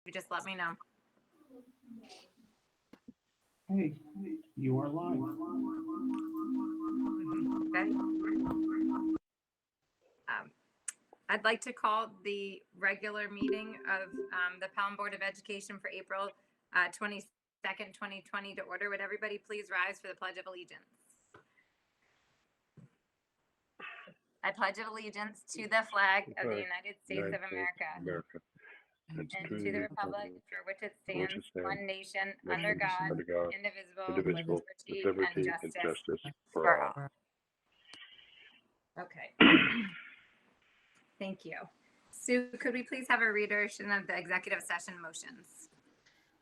You just let me know. Hey, you are live. Okay. I'd like to call the regular meeting of the Pelham Board of Education for April 22nd, 2020 to order. Would everybody please rise for the Pledge of Allegiance? I pledge allegiance to the flag of the United States of America and to the republic for which it stands, one nation, under God, indivisible, with liberty and justice for all. Okay. Thank you. Sue, could we please have a reiteration of the executive session motions?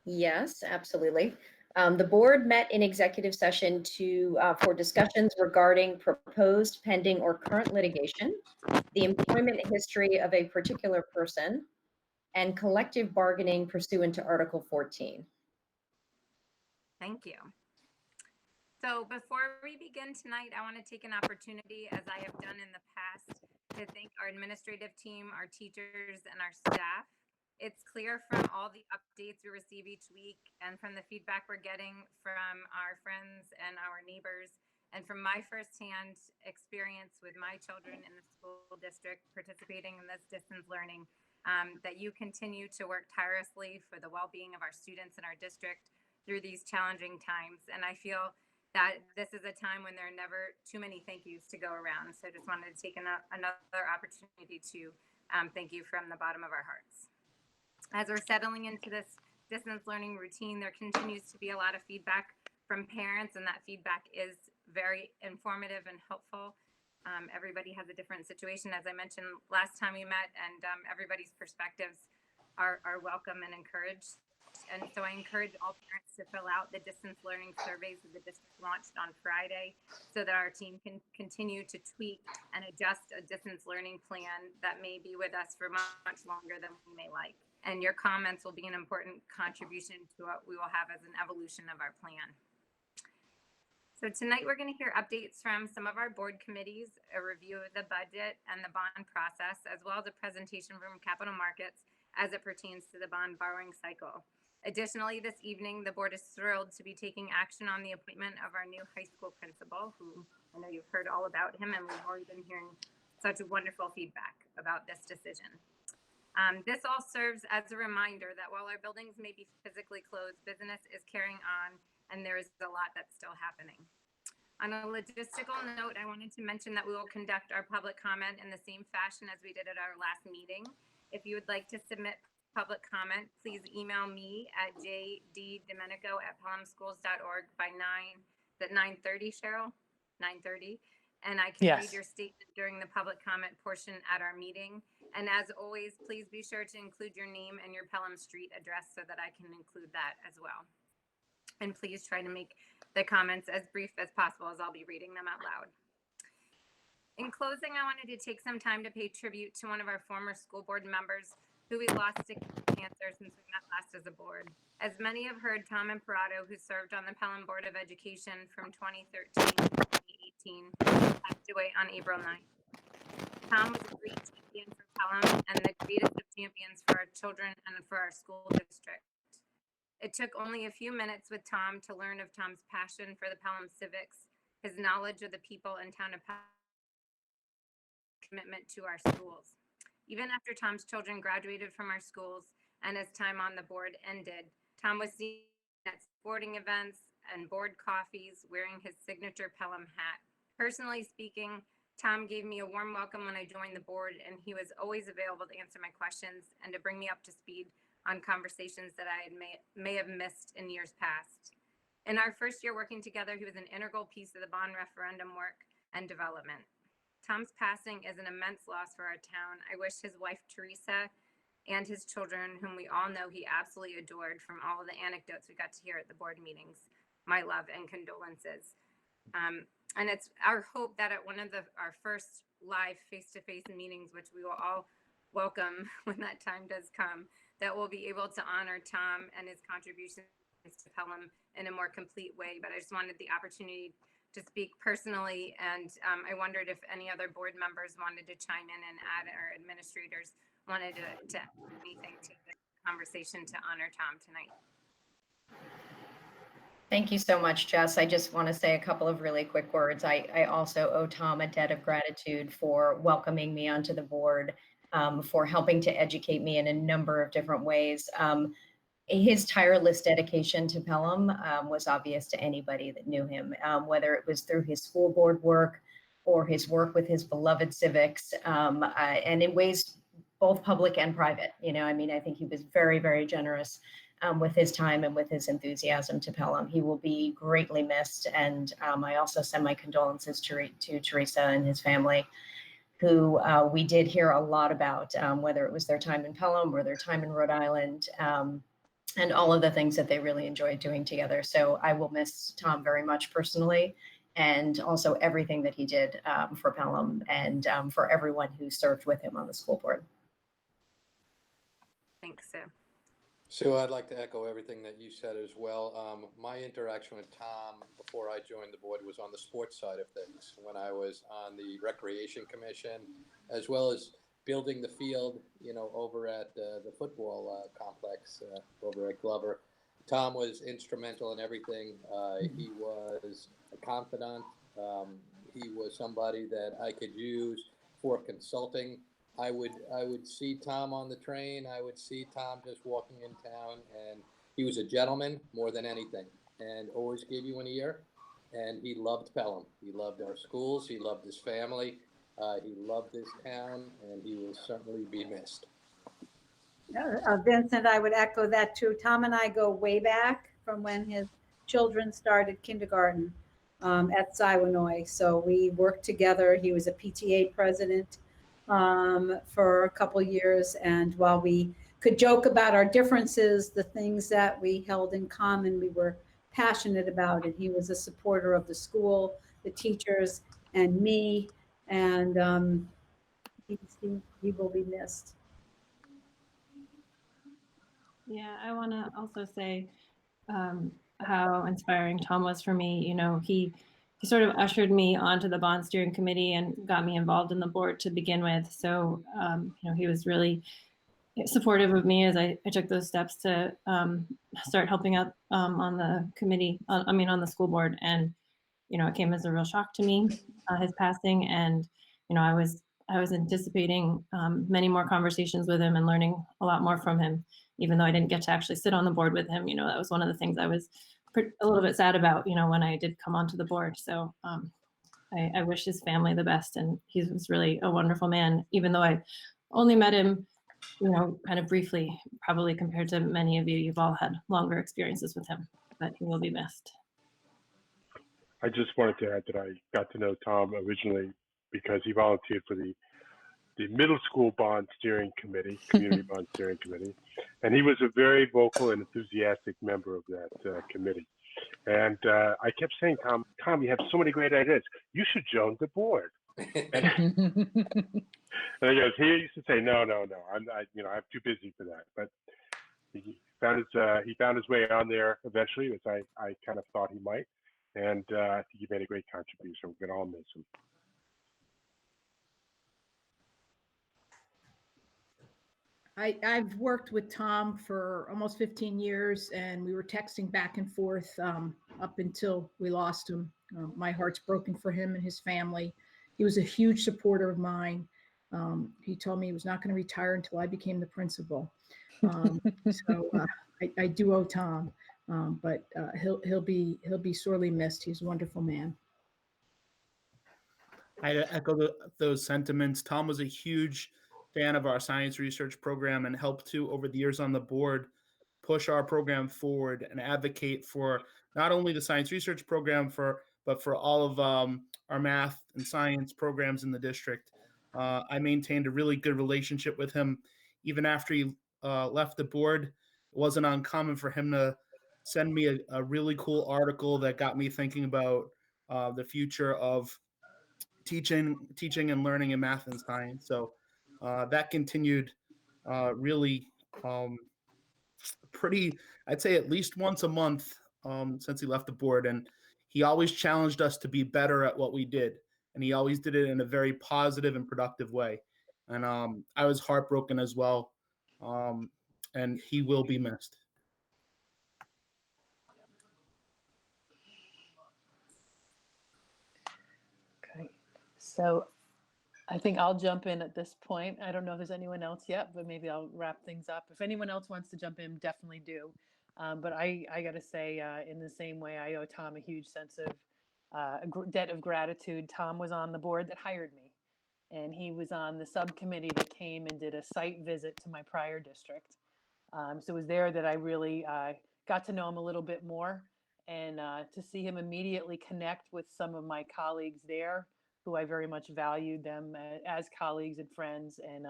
Yes, absolutely. The board met in executive session for discussions regarding proposed, pending, or current litigation, the employment history of a particular person, and collective bargaining pursuant to Article 14. Thank you. So before we begin tonight, I want to take an opportunity, as I have done in the past, to thank our administrative team, our teachers, and our staff. It's clear from all the updates we receive each week and from the feedback we're getting from our friends and our neighbors, and from my firsthand experience with my children in the school district participating in this distance learning, that you continue to work tirelessly for the well-being of our students in our district through these challenging times. And I feel that this is a time when there are never too many thank yous to go around. So I just wanted to take another opportunity to thank you from the bottom of our hearts. As we're settling into this distance learning routine, there continues to be a lot of feedback from parents, and that feedback is very informative and helpful. Everybody has a different situation, as I mentioned last time we met, and everybody's perspectives are welcome and encouraged. And so I encourage all parents to fill out the distance learning surveys that the district launched on Friday so that our team can continue to tweak and adjust a distance learning plan that may be with us for much longer than we may like. And your comments will be an important contribution to what we will have as an evolution of our plan. So tonight we're going to hear updates from some of our board committees, a review of the budget and the bond process, as well as a presentation from capital markets as it pertains to the bond borrowing cycle. Additionally, this evening, the board is thrilled to be taking action on the appointment of our new high school principal, who I know you've heard all about him, and we've already been hearing such wonderful feedback about this decision. This all serves as a reminder that while our buildings may be physically closed, business is carrying on, and there is a lot that's still happening. On a logistical note, I wanted to mention that we will conduct our public comment in the same fashion as we did at our last meeting. If you would like to submit public comment, please email me at jddomenico@pelhamschools.org by 9:30, Cheryl? 9:30. And I can read your statement during the public comment portion at our meeting. And as always, please be sure to include your name and your Pelham Street address so that I can include that as well. And please try to make the comments as brief as possible, as I'll be reading them out loud. In closing, I wanted to take some time to pay tribute to one of our former school board members who we lost to cancer since we met last as a board. As many have heard, Tom Imparato, who served on the Pelham Board of Education from 2013 to 2018, passed away on April 9th. Tom was a great champion for Pelham and the greatest of champions for our children and for our school district. It took only a few minutes with Tom to learn of Tom's passion for the Pelham civics, his knowledge of the people in town of Pelham, commitment to our schools. Even after Tom's children graduated from our schools and his time on the board ended, Tom was seen at sporting events and board coffees wearing his signature Pelham hat. Personally speaking, Tom gave me a warm welcome when I joined the board, and he was always available to answer my questions and to bring me up to speed on conversations that I may have missed in years past. In our first year working together, he was an integral piece of the bond referendum work and development. Tom's passing is an immense loss for our town. I wish his wife, Teresa, and his children, whom we all know he absolutely adored from all of the anecdotes we got to hear at the board meetings, my love and condolences. And it's our hope that at one of our first live face-to-face meetings, which we will all welcome when that time does come, that we'll be able to honor Tom and his contributions to Pelham in a more complete way. But I just wanted the opportunity to speak personally, and I wondered if any other board members wanted to chime in and add, or administrators wanted to add anything to the conversation to honor Tom tonight. Thank you so much, Jess. I just want to say a couple of really quick words. I also owe Tom a debt of gratitude for welcoming me onto the board, for helping to educate me in a number of different ways. His tireless dedication to Pelham was obvious to anybody that knew him, whether it was through his school board work or his work with his beloved civics, and in ways both public and private. I mean, I think he was very, very generous with his time and with his enthusiasm to Pelham. He will be greatly missed. And I also send my condolences to Teresa and his family, who we did hear a lot about, whether it was their time in Pelham or their time in Rhode Island, and all of the things that they really enjoyed doing together. So I will miss Tom very much personally, and also everything that he did for Pelham and for everyone who served with him on the school board. Thanks, Sue. Sue, I'd like to echo everything that you said as well. My interaction with Tom before I joined the board was on the sports side of things, when I was on the Recreation Commission, as well as building the field, over at the football complex over at Glover. Tom was instrumental in everything. He was a confidant. He was somebody that I could use for consulting. I would see Tom on the train. I would see Tom just walking in town, and he was a gentleman more than anything, and always gave you an ear. And he loved Pelham. He loved our schools. He loved his family. He loved this town, and he will certainly be missed. Vincent, I would echo that too. Tom and I go way back from when his children started kindergarten at Siwanoy. So we worked together. He was a PTA president for a couple years. And while we could joke about our differences, the things that we held in common, we were passionate about it. He was a supporter of the school, the teachers, and me. And he will be missed. Yeah, I want to also say how inspiring Tom was for me. He sort of ushered me onto the bond steering committee and got me involved in the board to begin with. So, he was really supportive of me as I took those steps to start helping out on the committee, on the school board. And, it came as a real shock to me, his passing. And, I was anticipating many more conversations with him and learning a lot more from him, even though I didn't get to actually sit on the board with him. That was one of the things I was a little bit sad about, when I did come onto the board. So I wish his family the best. And he was really a wonderful man, even though I only met him, kind of briefly, probably compared to many of you. You've all had longer experiences with him, but he will be missed. I just wanted to add that I got to know Tom originally because he volunteered for the middle school bond steering committee, community bond steering committee. And he was a very vocal and enthusiastic member of that committee. And I kept saying, Tom, you have so many great ideas. You should join the board. And he goes, he used to say, no, I'm too busy for that. But he found his way on there eventually, as I kind of thought he might. And I think he made a great contribution. We're gonna all miss him. I've worked with Tom for almost 15 years, and we were texting back and forth up until we lost him. My heart's broken for him and his family. He was a huge supporter of mine. He told me he was not going to retire until I became the principal. So I do owe Tom, but he'll be sorely missed. He's a wonderful man. I echo those sentiments. Tom was a huge fan of our science research program and helped to, over the years on the board, push our program forward and advocate for not only the science research program but for all of our math and science programs in the district. I maintained a really good relationship with him even after he left the board. It wasn't uncommon for him to send me a really cool article that got me thinking about the future of teaching and learning in math and science. So that continued really pretty, I'd say at least once a month since he left the board. And he always challenged us to be better at what we did. And he always did it in a very positive and productive way. And I was heartbroken as well. and he will be missed. Okay, so I think I'll jump in at this point. I don't know if there's anyone else yet, but maybe I'll wrap things up. If anyone else wants to jump in, definitely do. But I got to say, in the same way, I owe Tom a huge sense of debt of gratitude. Tom was on the board that hired me, and he was on the subcommittee that came and did a site visit to my prior district. So it was there that I really got to know him a little bit more, and to see him immediately connect with some of my colleagues there, who I very much valued them as colleagues and friends, and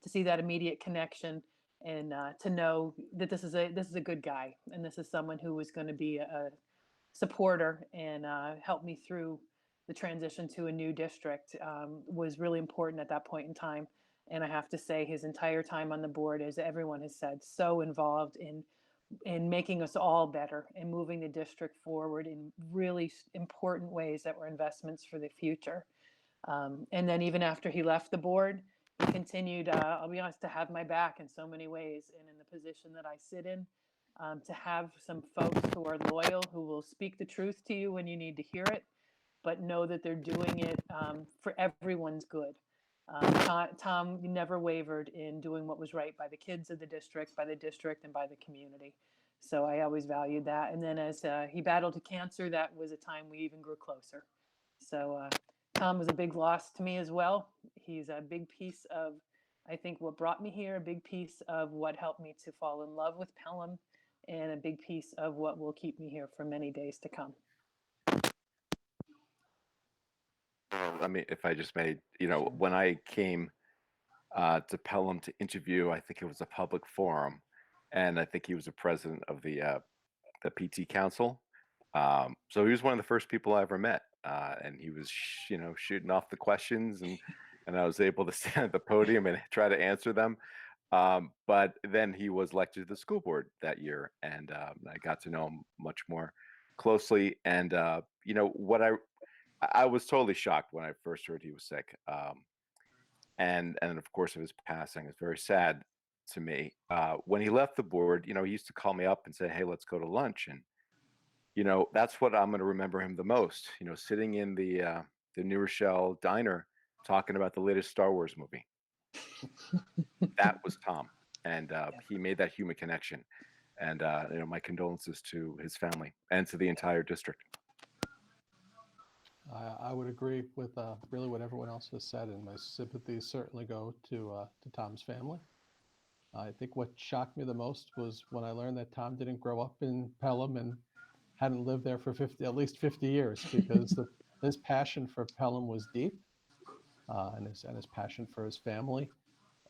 to see that immediate connection, and to know that this is a good guy, and this is someone who was going to be a supporter and help me through the transition to a new district, was really important at that point in time. And I have to say, his entire time on the board, as everyone has said, so involved in making us all better and moving the district forward in really important ways that were investments for the future. And then even after he left the board, he continued, I'll be honest, to have my back in so many ways. And in the position that I sit in, to have some folks who are loyal, who will speak the truth to you when you need to hear it, but know that they're doing it for everyone's good. Tom never wavered in doing what was right by the kids of the district, and by the community. So I always valued that. And then as he battled cancer, that was a time we even grew closer. So Tom was a big loss to me as well. He's a big piece of, I think, what brought me here, a big piece of what helped me to fall in love with Pelham, and a big piece of what will keep me here for many days to come. I mean, if I just may, when I came to Pelham to interview, I think it was a public forum, and I think he was the president of the PT Council. So he was one of the first people I ever met, and he was, shooting off the questions, and I was able to stand at the podium and try to answer them. But then he was elected to the school board that year, and I got to know him much more closely. And what I was totally shocked when I first heard he was sick, and of course of his passing. It's very sad to me. When he left the board, he used to call me up and say, "Hey, let's go to lunch," and that's what I'm going to remember him the most. Sitting in the New Rochelle diner talking about the latest Star Wars movie. That was Tom, and he made that human connection. And my condolences to his family and to the entire district. I would agree with really what everyone else has said, and my sympathies certainly go to Tom's family. I think what shocked me the most was when I learned that Tom didn't grow up in Pelham and hadn't lived there for at least 50 years, because his passion for Pelham was deep, and his passion for his family,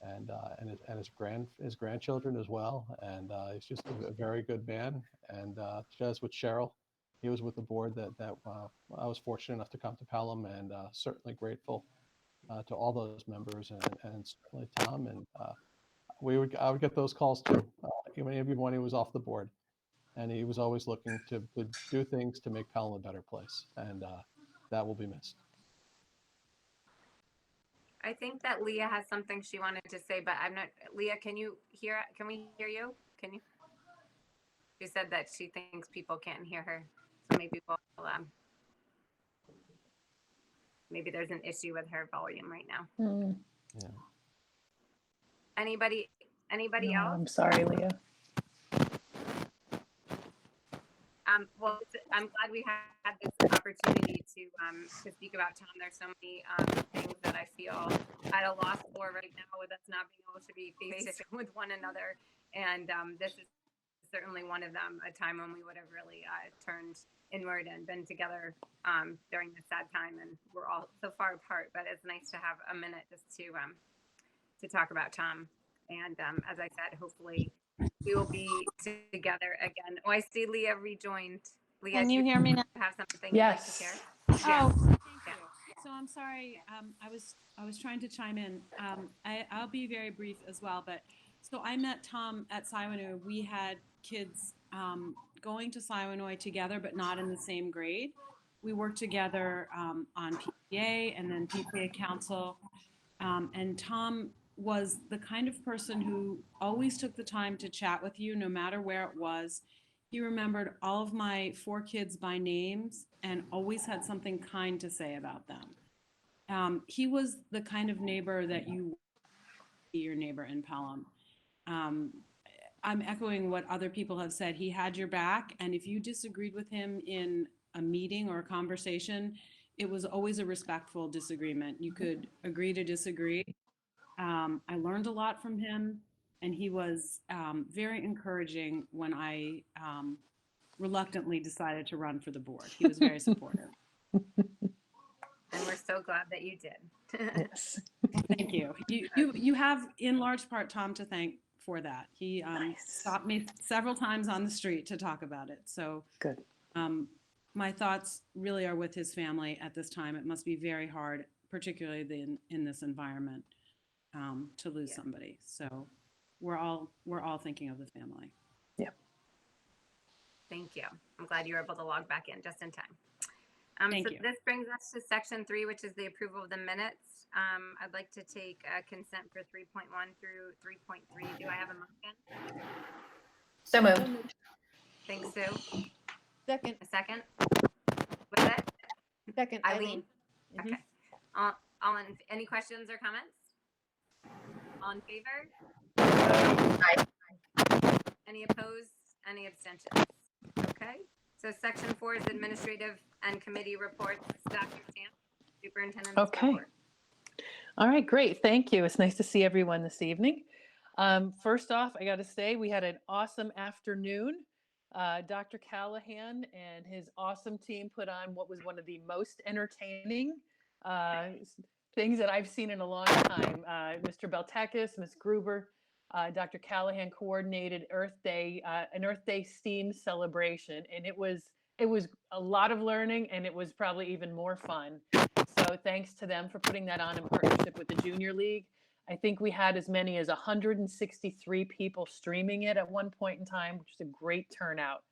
and his grandchildren as well. And he's just a very good man. And just with Cheryl, he was with the board that I was fortunate enough to come to Pelham, and certainly grateful to all those members, and certainly Tom. And I would get those calls too, even when he was off the board, and he was always looking to do things to make Pelham a better place, and that will be missed. I think that Leah has something she wanted to say, but I'm not. Leah, can we hear you? Can you? She said that she thinks people can't hear her, so maybe we'll maybe there's an issue with her volume right now. Yeah. Anybody No, else? I'm sorry, Leah. Well, I'm glad we had this opportunity to speak about Tom. There's so many things that I feel at a loss for right now, with us not being able to be face to face with one another. And this is certainly one of them, a time when we would have really turned inward and been together during this sad time. And we're all so far apart, but it's nice to have a minute just to talk about Tom. And as I said, hopefully we will be together again. Oh, I see Leah rejoined. Leah, can you hear me now? Have something Yes. you'd like to share? Oh, thank you. So I'm sorry. I was trying to chime in. I'll be very brief as well. But so I met Tom at Siwanoy. We had kids going to Siwanoy together, but not in the same grade. We worked together on PTA and then PTA Council. And Tom was the kind of person who always took the time to chat with you, no matter where it was. He remembered all of my 4 kids by names and always had something kind to say about them. He was the kind of neighbor that you be your neighbor in Pelham. Um, I'm echoing what other people have said. He had your back, and if you disagreed with him in a meeting or a conversation, it was always a respectful disagreement. You could agree to disagree. I learned a lot from him, and he was very encouraging when I reluctantly decided to run for the board. He was very supportive. And we're so glad that you did. Yes. Thank you. You have in large part Tom to thank for that. He Nice. stopped me several times on the street to talk about it. So Good. my thoughts really are with his family at this time. It must be very hard, particularly in this environment, to lose somebody. So we're all thinking of the family. Thank you. I'm glad you were able to log back in just in time. Thank So you. this brings us to section 3, which is the approval of the minutes. I'd like to take consent for 3.1 through 3.3. Do I have a motion? So moved. Thanks, Sue. Second. A second? Was it? Second. Eileen? Mhm. Okay. Any questions or comments? All in favor? Aye. Any opposed? Any abstentions? Okay. So section 4 is administrative and committee reports. Dr. Stamp, superintendent's Okay. report. All right, great. Thank you. It's nice to see everyone this evening. First off, I got to say we had an awesome afternoon. Dr. Callahan and his awesome team put on what was one of the most entertaining things that I've seen in a long time. Mr. Beltakis, Ms. Gruber, Dr. Callahan coordinated Earth Day, an Earth Day STEAM celebration, and it was a lot of learning, and it was probably even more fun. So thanks to them for putting that on in partnership with the Junior League. I think we had as many as 163 people streaming it at one point in time, which is a great turnout.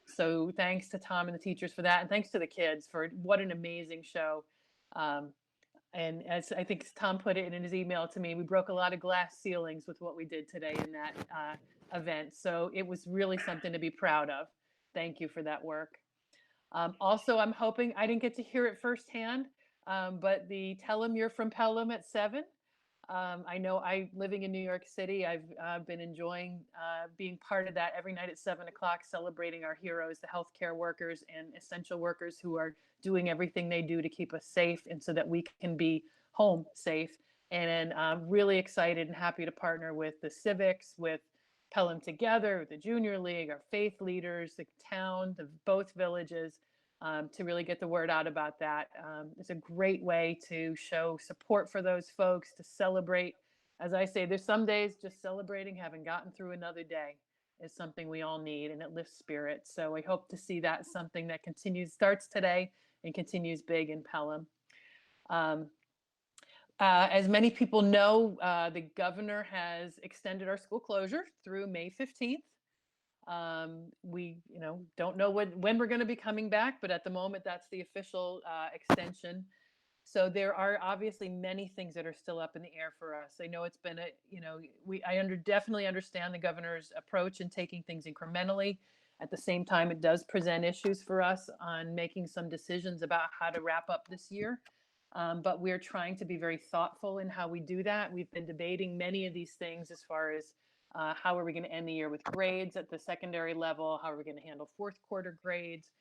So thanks to Tom and the teachers for that, and thanks to the kids for what an amazing show. And as I think Tom put it in his email to me, we broke a lot of glass ceilings with what we did today in that event. So it was really something to be proud of. Thank you for that work. Also, I'm hoping, I didn't get to hear it firsthand, but the Tell 'em You're from Pelham at 7. I know living in New York City, I've been enjoying being part of that every night at 7 o'clock, celebrating our heroes, the healthcare workers and essential workers who are doing everything they do to keep us safe and so that we can be home safe. And I'm really excited and happy to partner with the civics, with Pelham Together, with the Junior League, our faith leaders, the town, both villages, to really get the word out about that. It's a great way to show support for those folks, to celebrate. As I say, there's some days just celebrating having gotten through another day is something we all need, and it lifts spirits. So I hope to see that something that starts today and continues big in Pelham. As many people know, the governor has extended our school closure through May 15th. We don't know when we're going to be coming back, but at the moment that's the official extension. So there are obviously many things that are still up in the air for us. I know it's been definitely understand the governor's approach in taking things incrementally. At the same time, it does present issues for us on making some decisions about how to wrap up this year. But we're trying to be very thoughtful in how we do that. We've been debating many of these things as far as how are we going to end the year with grades at the secondary level? How are we going to handle fourth quarter grades?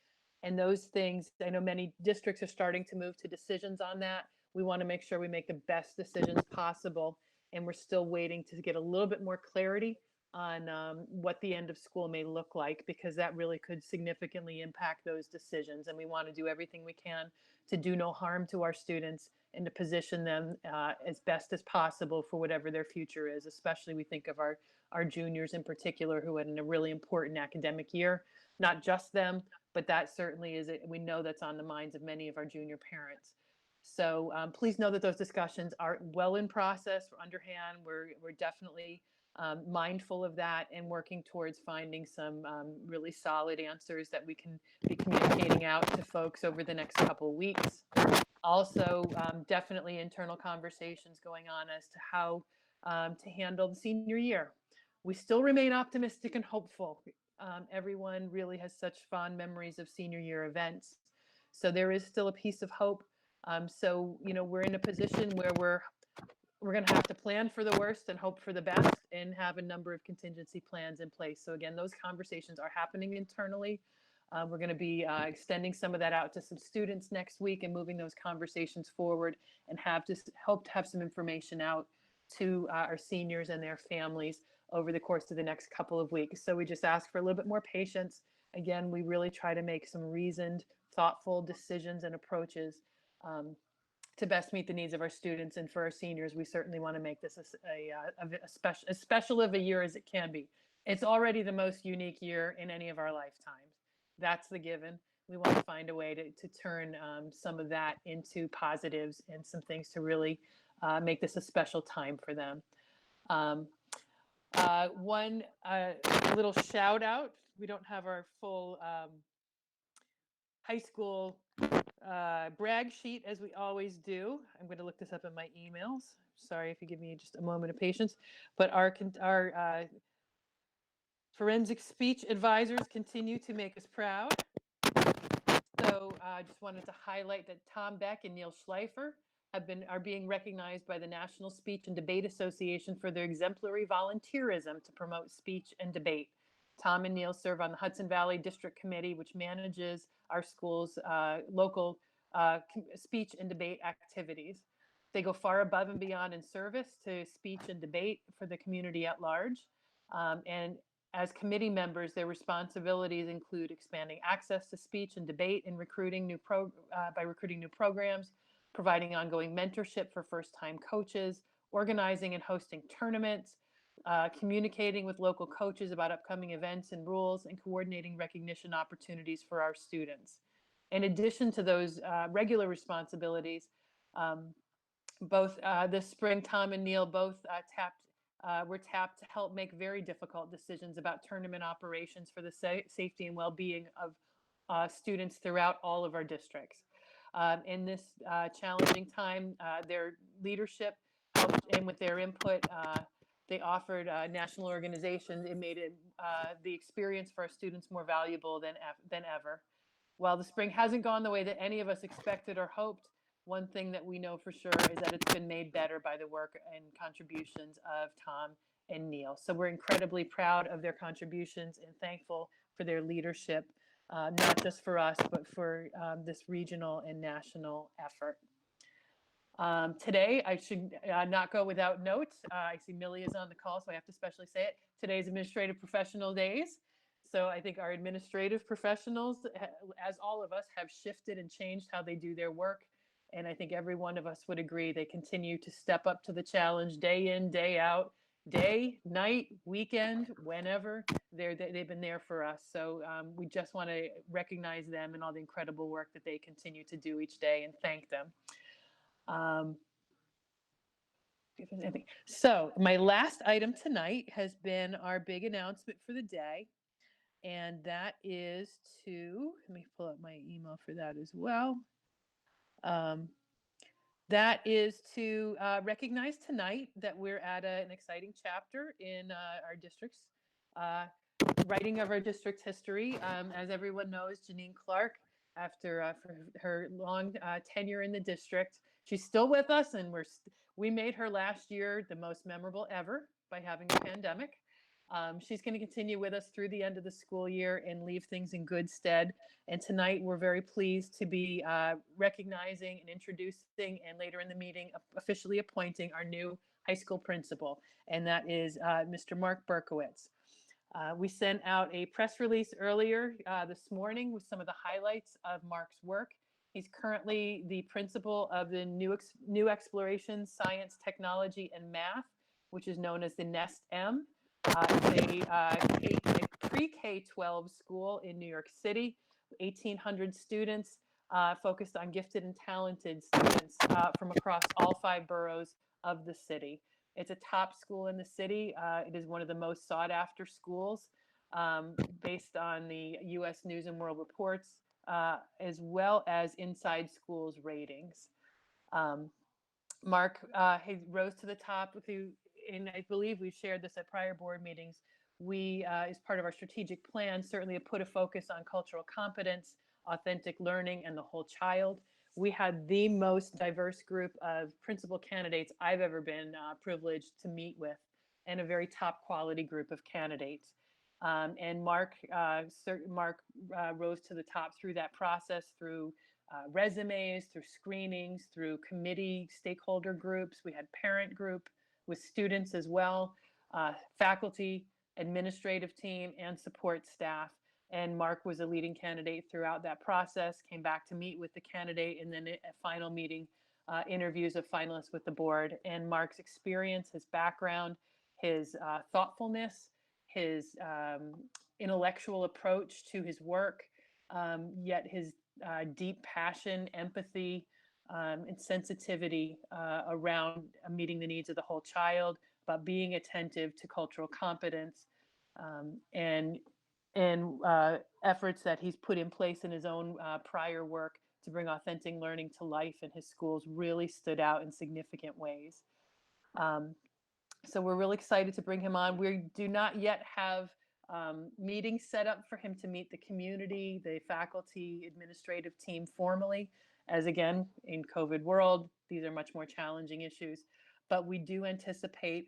And those things, I know many districts are starting to move to decisions on that. We want to make sure we make the best decisions possible. And we're still waiting to get a little bit more clarity on what the end of school may look like, because that really could significantly impact those decisions. And we want to do everything we can to do no harm to our students and to position them as best as possible for whatever their future is. Especially we think of our juniors in particular who had a really important academic year, not just them, but that certainly is it. We know that's on the minds of many of our junior parents. So please know that those discussions are well in process. We're underhand. We're definitely mindful of that and working towards finding some really solid answers that we can be communicating out to folks over the next couple of weeks. Also, definitely internal conversations going on as to how to handle the senior year. We still remain optimistic and hopeful. Everyone really has such fond memories of senior year events. So there is still a piece of hope. So, we're in a position where we're going to have to plan for the worst and hope for the best and have a number of contingency plans in place. So again, those conversations are happening internally. We're going to be extending some of that out to some students next week and moving those conversations forward, and hope to have some information out to our seniors and their families over the course of the next couple of weeks. So we just ask for a little bit more patience. Again, we really try to make some reasoned, thoughtful decisions and approaches to best meet the needs of our students. And for our seniors, we certainly want to make this as special of a year as it can be. It's already the most unique year in any of our lifetimes. That's the given. We want to find a way to turn some of that into positives and some things to really make this a special time for them. One little shout out. We don't have our full high school brag sheet as we always do. I'm going to look this up in my emails. Sorry if you give me just a moment of patience. But our forensic speech advisors continue to make us proud. So I just wanted to highlight that Tom Beck and Neil Schleifer are being recognized by the National Speech and Debate Association for their exemplary volunteerism to promote speech and debate. Tom and Neil serve on the Hudson Valley District Committee, which manages our school's local speech and debate activities. They go far above and beyond in service to speech and debate for the community at large. And as committee members, their responsibilities include expanding access to speech and debate and by recruiting new programs, providing ongoing mentorship for first-time coaches, organizing and hosting tournaments, communicating with local coaches about upcoming events and rules, and coordinating recognition opportunities for our students. In addition to those regular responsibilities, both this spring, Tom and Neil both were tapped to help make very difficult decisions about tournament operations for the safety and well-being of students throughout all of our districts. In this challenging time, their leadership helped, and with their input, they offered national organizations. It made the experience for our students more valuable than ever. While the spring hasn't gone the way that any of us expected or hoped, one thing that we know for sure is that it's been made better by the work and contributions of Tom and Neil. So we're incredibly proud of their contributions and thankful for their leadership, not just for us, but for this regional and national effort. Today, I should not go without note. I see Millie is on the call, so I have to specially say it. Today's Administrative Professional Days. So I think our administrative professionals, as all of us, have shifted and changed how they do their work. And I think every one of us would agree they continue to step up to the challenge day in, day out, day, night, weekend, whenever. They've been there for us. So we just want to recognize them and all the incredible work that they continue to do each day and thank them. So my last item tonight has been our big announcement for the day. And that is let me pull up my email for that as well. That is to recognize tonight that we're at an exciting chapter in our district's writing of our district's history. As everyone knows, Janine Clark, after for her long tenure in the district, she's still with us, and we made her last year the most memorable ever by having a pandemic. She's going to continue with us through the end of the school year and leave things in good stead. And tonight we're very pleased to be recognizing and introducing, and later in the meeting officially appointing our new high school principal, and that is Mr. Mark Berkowitz. We sent out a press release earlier this morning with some of the highlights of Mark's work. He's currently the principal of the New Exploration, Science, Technology, and Math, which is known as the NEST-M. It's a pre-K-12 school in New York City, 1,800 students, focused on gifted and talented students from across all 5 boroughs of the city. It's a top school in the city. It is one of the most sought after schools based on the U.S. News and World Reports, as well as Inside Schools ratings. Mark he rose to the top and I believe we've shared this at prior board meetings, we, as part of our strategic plan, certainly have put a focus on cultural competence, authentic learning, and the whole child. We had the most diverse group of principal candidates I've ever been privileged to meet with, and a very top quality group of candidates. And Mark rose to the top through that process, through resumes, through screenings, through committee stakeholder groups. We had parent group with students as well, faculty, administrative team, and support staff. And Mark was a leading candidate throughout that process, came back to meet with the candidate, and then at final meeting, interviews of finalists with the board. And Mark's experience, his background, his thoughtfulness, his intellectual approach to his work, yet his deep passion, empathy, and sensitivity around meeting the needs of the whole child, about being attentive to cultural competence, and efforts that he's put in place in his own prior work to bring authentic learning to life in his schools really stood out in significant ways. So we're really excited to bring him on. We do not yet have meetings set up for him to meet the community, the faculty, administrative team formally, as again, in COVID world, these are much more challenging issues. But we do anticipate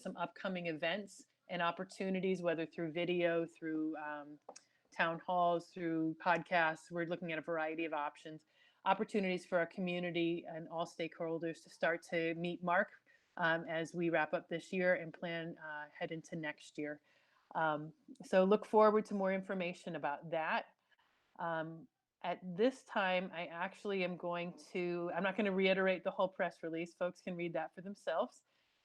some upcoming events and opportunities, whether through video, through town halls, through podcasts. We're looking at a variety of opportunities for our community and all stakeholders to start to meet Mark as we wrap up this year and plan head into next year. So look forward to more information about that. At this time, I actually am I'm not going to reiterate the whole press release. Folks can read that for themselves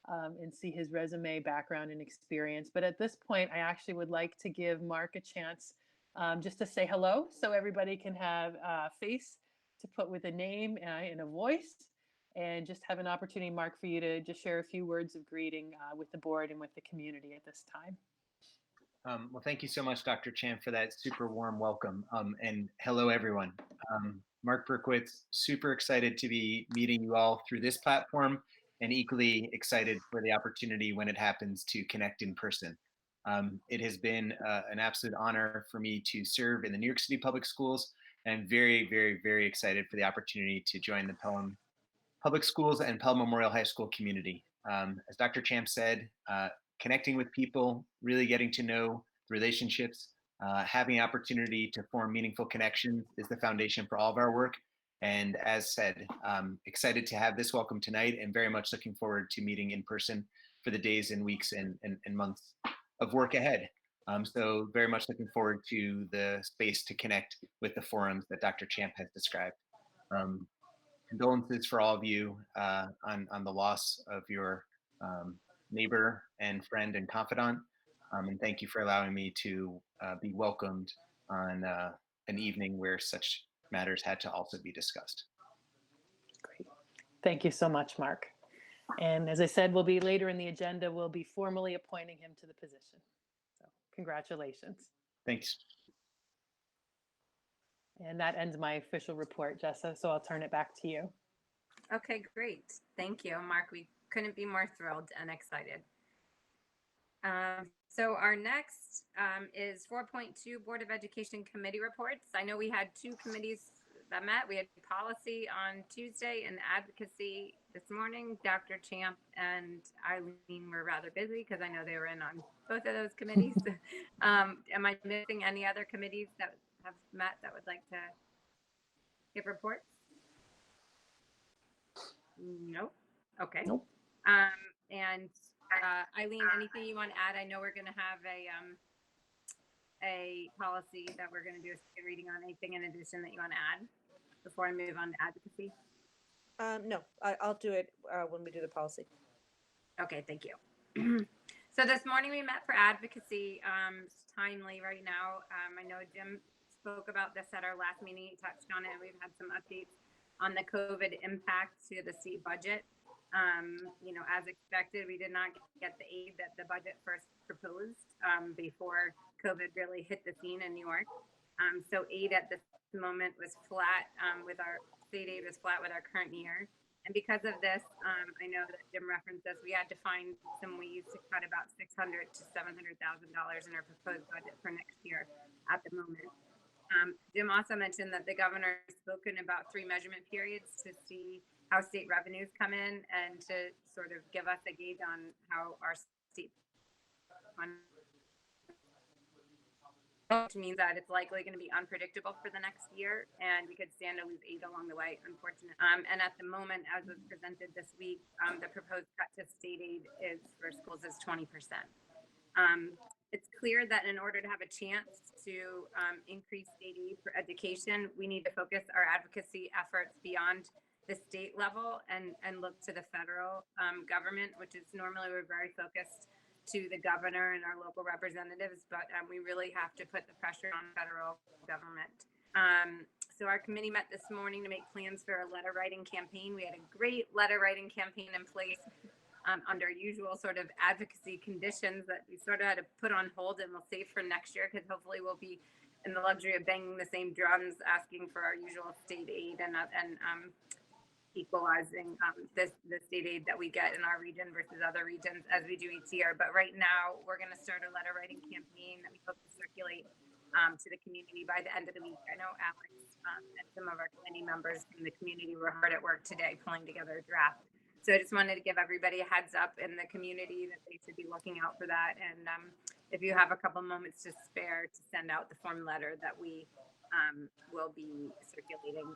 and see his resume, background, and experience. But at this point, I actually would like to give Mark a chance just to say hello so everybody can have a face to put with a name and a voice, and just have an opportunity, Mark, for you to just share a few words of greeting with the board and with the community at this time. Well, thank you so much, Dr. Chan, for that super warm welcome. And hello, everyone. Mark Berkowitz, super excited to be meeting you all through this platform, and equally excited for the opportunity when it happens to connect in person. It has been an absolute honor for me to serve in the New York City Public Schools, and I'm very, very, very excited for the opportunity to join the Pelham Public Schools and Pelham Memorial High School community. As Dr. Champ said, connecting with people, really getting to know relationships, having opportunity to form meaningful connections is the foundation for all of our work. And as said, excited to have this welcome tonight, and very much looking forward to meeting in person for the days and weeks and months of work ahead. So very much looking forward to the space to connect with the forums that Dr. Champ has described. Condolences for all of you on the loss of your neighbor and friend and confidant. And thank you for allowing me to be welcomed on an evening where such matters had to also be discussed. Great. Thank you so much, Mark. And as I said, we'll be later in the agenda, we'll be formally appointing him to the position. So congratulations. Thanks. And that ends my official report, Jessa, so I'll turn it back to you. Okay, great. Thank you, Mark. We couldn't be more thrilled and excited. So our next is 4.2 Board of Education Committee reports. I know we had two committees that met. We had policy on Tuesday and advocacy this morning. Dr. Champ and Eileen were rather busy because I know they were in on both of those committees. Am I missing any other committees that have met that would like to give reports? Nope. Okay. Nope. And Eileen, anything you want to add? I know we're going to have a policy that we're going to do a second reading on. Anything in addition that you want to add before I move on to advocacy? No, I'll do it when we do the policy. Okay, thank you. So this morning we met for advocacy. It's timely right now. I know Jim spoke about this at our last meeting. He touched on it. We've had some updates on the COVID impact to the state budget. You know, as expected, we did not get the aid that the budget first proposed before COVID really hit the scene in New York. So aid at this moment was flat with our state aid was flat with our current year. And because of this, I know that Jim referenced this, we had to find some ways to cut about $600,000 to $700,000 in our proposed budget for next year at the moment. Jim also mentioned that the governor has spoken about 3 measurement periods to see how state revenues come in and to sort of give us a gauge on how our state fund, which means that it's likely going to be unpredictable for the next year, and we could stand to lose aid along the way, unfortunately. And at the moment, as was presented this week, the proposed cut to state aid is for schools is 20%. It's clear that in order to have a chance to increase state aid for education, we need to focus our advocacy efforts beyond the state level and look to the federal government, which is normally we're very focused to the governor and our local representatives, but we really have to put the pressure on federal government. So our committee met this morning to make plans for a letter writing campaign. We had a great letter writing campaign in place under usual sort of advocacy conditions that we sort of had to put on hold and we'll save for next year because hopefully we'll be in the luxury of banging the same drums asking for our usual state aid and equalizing the state aid that we get in our region versus other regions as we do each year. But right now we're going to start a letter writing campaign that we hope to circulate to the community by the end of the week. I know Alex and some of our committee members from the community were hard at work today pulling together a draft. So I just wanted to give everybody a heads up in the community that they should be looking out for that. And if you have a couple moments to spare to send out the form letter that we will be circulating,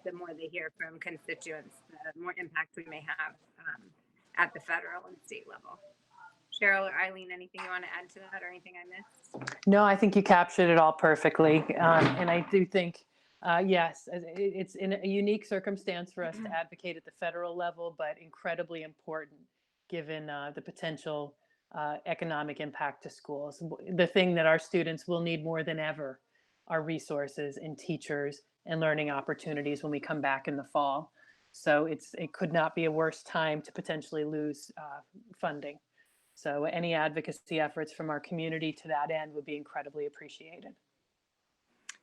the more they hear from constituents, the more impact we may have at the federal and state level. Cheryl or Eileen, anything you want to add to that or anything I missed? No, I think you captured it all perfectly. And I do think, yes, it's in a unique circumstance for us to advocate at the federal level, but incredibly important given the potential economic impact to schools. The thing that our students will need more than ever are resources and teachers and learning opportunities when we come back in the fall. So it could not be a worse time to potentially lose funding. So any advocacy efforts from our community to that end would be incredibly appreciated.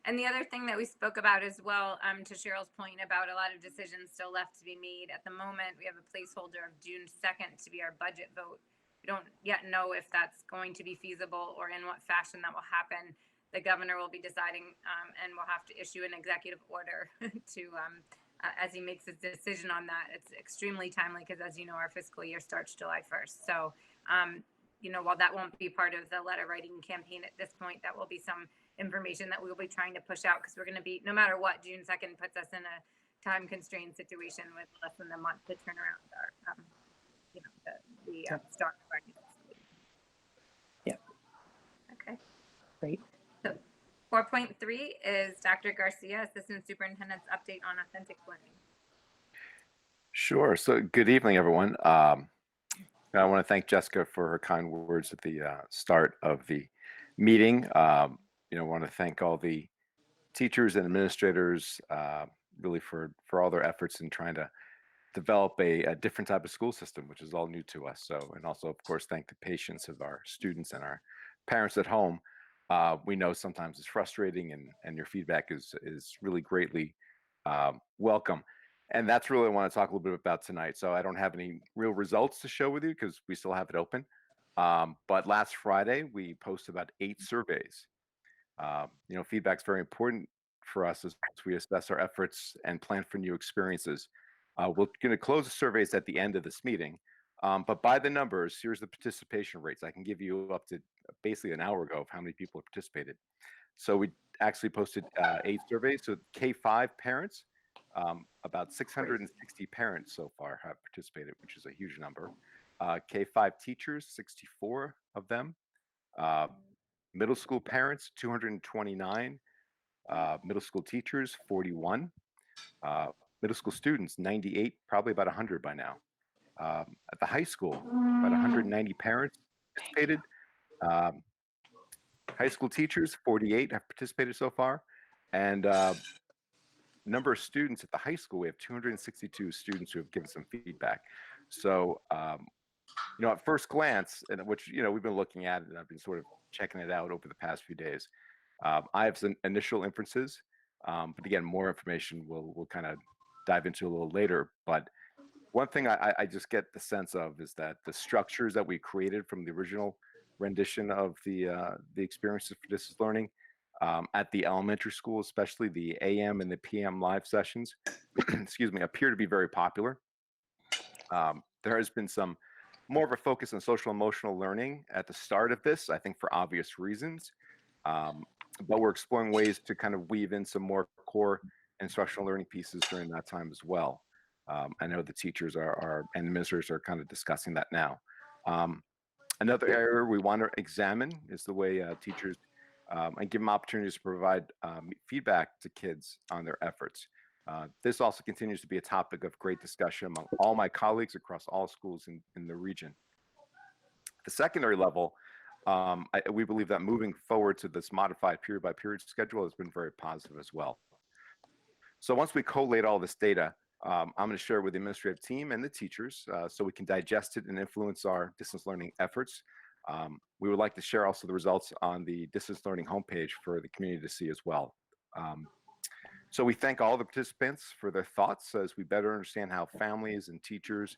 And the other thing that we spoke about as well, to Cheryl's point about a lot of decisions still left to be made. At the moment, we have a placeholder of June 2nd to be our budget vote. We don't yet know if that's going to be feasible or in what fashion that will happen. The governor will be deciding and will have to issue an executive order to as he makes his decision on that. It's extremely timely because, as you know, our fiscal year starts July 1st. So, while that won't be part of the letter writing campaign at this point, that will be some information that we will be trying to push out because we're going to be, no matter what, June 2nd puts us in a time constrained situation with less than a month to turn around our, start of our new fiscal year. Yeah. Okay. Great. So 4.3 is Dr. Garcia, Assistant Superintendent's update on authentic learning. Sure. So good evening, everyone. I want to thank Jessica for her kind words at the start of the meeting. I want to thank all the teachers and administrators really for all their efforts in trying to develop a different type of school system, which is all new to us. So, and also, of course, thank the patience of our students and our parents at home. We know sometimes it's frustrating, and your feedback is really greatly welcome. And that's really what I want to talk a little bit about tonight. So I don't have any real results to show with you because we still have it open. But last Friday, we posted about 8 surveys. Feedback's very important for us as we assess our efforts and plan for new experiences. We're going to close the surveys at the end of this meeting. But by the numbers, here's the participation rates. I can give you up to basically an hour ago of how many people have participated. So we actually posted 8 surveys. So K-5 parents, about 660 parents so far have participated, which is a huge number. K-5 teachers, 64 of them. Middle school parents, 229. Middle school teachers, 41. Middle school students, 98, probably about 100 by now. At the high school, about 190 parents participated. High school teachers, 48 have participated so far. And number of students at the high school, we have 262 students who have given some feedback. So, at first glance, and which, we've been looking at and I've been sort of checking it out over the past few days, I have some initial inferences, but again, more information we'll kind of dive into a little later. But one thing I just get the sense of is that the structures that we created from the original rendition of the experiences for distance learning at the elementary school, especially the AM and the PM live sessions, excuse me, appear to be very popular. There has been some more of a focus on social emotional learning at the start of this, I think for obvious reasons. But we're exploring ways to kind of weave in some more core instructional learning pieces during that time as well. I know the teachers are and administrators are kind of discussing that now. Another area we want to examine is the way teachers and give them opportunities to provide feedback to kids on their efforts. This also continues to be a topic of great discussion among all my colleagues across all schools in the region. The secondary level, we believe that moving forward to this modified period by period schedule has been very positive as well. So once we collate all this data, I'm going to share it with the administrative team and the teachers so we can digest it and influence our distance learning efforts. We would like to share also the results on the distance learning homepage for the community to see as well. So we thank all the participants for their thoughts as we better understand how families and teachers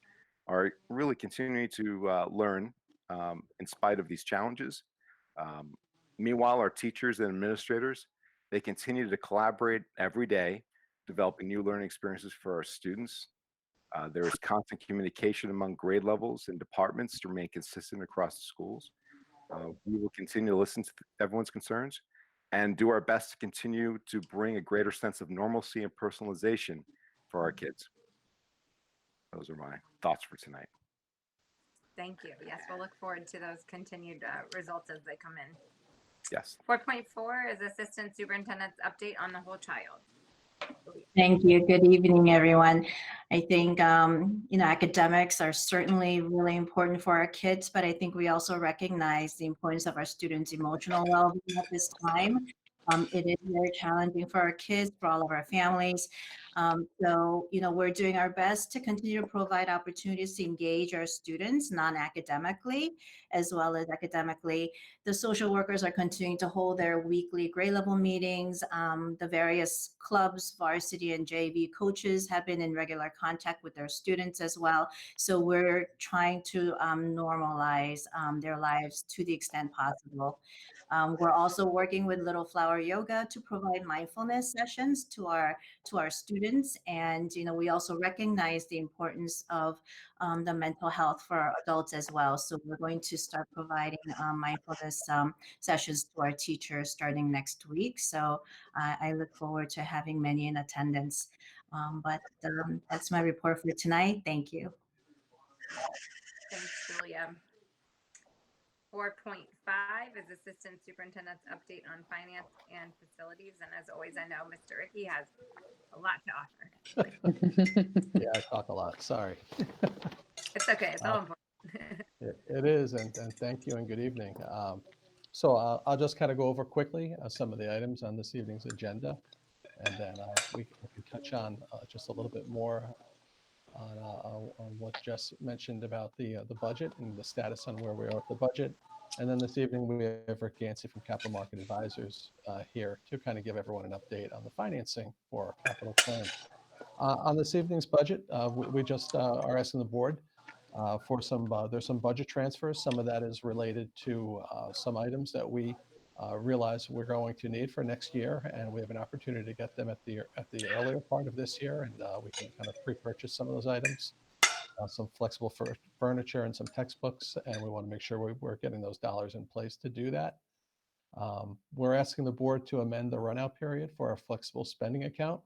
are really continuing to learn in spite of these challenges. Meanwhile, our teachers and administrators, they continue to collaborate every day, developing new learning experiences for our students. There is constant communication among grade levels and departments to remain consistent across the schools. We will continue to listen to everyone's concerns and do our best to continue to bring a greater sense of normalcy and personalization for our kids. Those are my thoughts for tonight. Thank you. Yes, we'll look forward to those continued results as they come in. Yes. 4.4 is Assistant Superintendent's update on the whole child. Thank you. Good evening, everyone. I think, academics are certainly really important for our kids, but I think we also recognize the importance of our students' emotional well-being at this time. It is very challenging for our kids, for all of our families. So, we're doing our best to continue to provide opportunities to engage our students non-academically as well as academically. The social workers are continuing to hold their weekly grade level meetings. The various clubs, varsity and JV coaches have been in regular contact with their students as well. So we're trying to normalize their lives to the extent possible. We're also working with Little Flower Yoga to provide mindfulness sessions to our students. And, we also recognize the importance of the mental health for our adults as well. So we're going to start providing mindfulness sessions to our teachers starting next week. So I look forward to having many in attendance. But that's my report for tonight. Thank you. Thanks, Julia. 4.5 is Assistant Superintendent's update on finance and facilities. And as always, I know Mr. Ricky has a lot to offer. Yeah, I talk a lot. Sorry. It's okay. It's all important. It is, and thank you and good evening. So I'll just kind of go over quickly some of the items on this evening's agenda, and then we can touch on just a little bit more on what Jess mentioned about the budget and the status on where we are with the budget. And then this evening we have Rick Yancey from Capital Market Advisors here to kind of give everyone an update on the financing for our capital plan. On this evening's budget, we just are asking the board for there's some budget transfers. Some of that is related to some items that we realize we're going to need for next year, and we have an opportunity to get them at the earlier part of this year, and we can kind of pre-purchase some of those items, some flexible furniture and some textbooks, and we want to make sure we're getting those dollars in place to do that. We're asking the board to amend the runout period for our flexible spending account.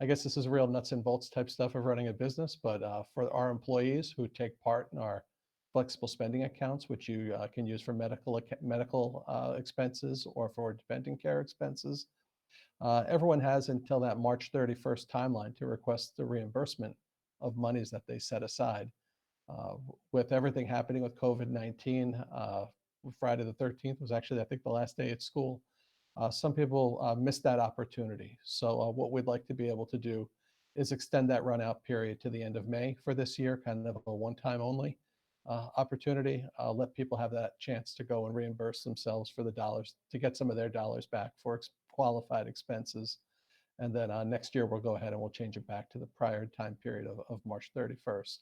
I guess this is real nuts and bolts type stuff of running a business, but for our employees who take part in our flexible spending accounts, which you can use for medical expenses or for dependent care expenses, everyone has until that March 31st timeline to request the reimbursement of monies that they set aside. With everything happening with COVID-19, Friday the 13th was actually, I think, the last day at school. Some people missed that opportunity. So what we'd like to be able to do is extend that run out period to the end of May for this year, kind of a one-time only opportunity. Let people have that chance to go and reimburse themselves for the dollars, to get some of their dollars back for qualified expenses. And then next year, we'll go ahead and we'll change it back to the prior time period of March 31st.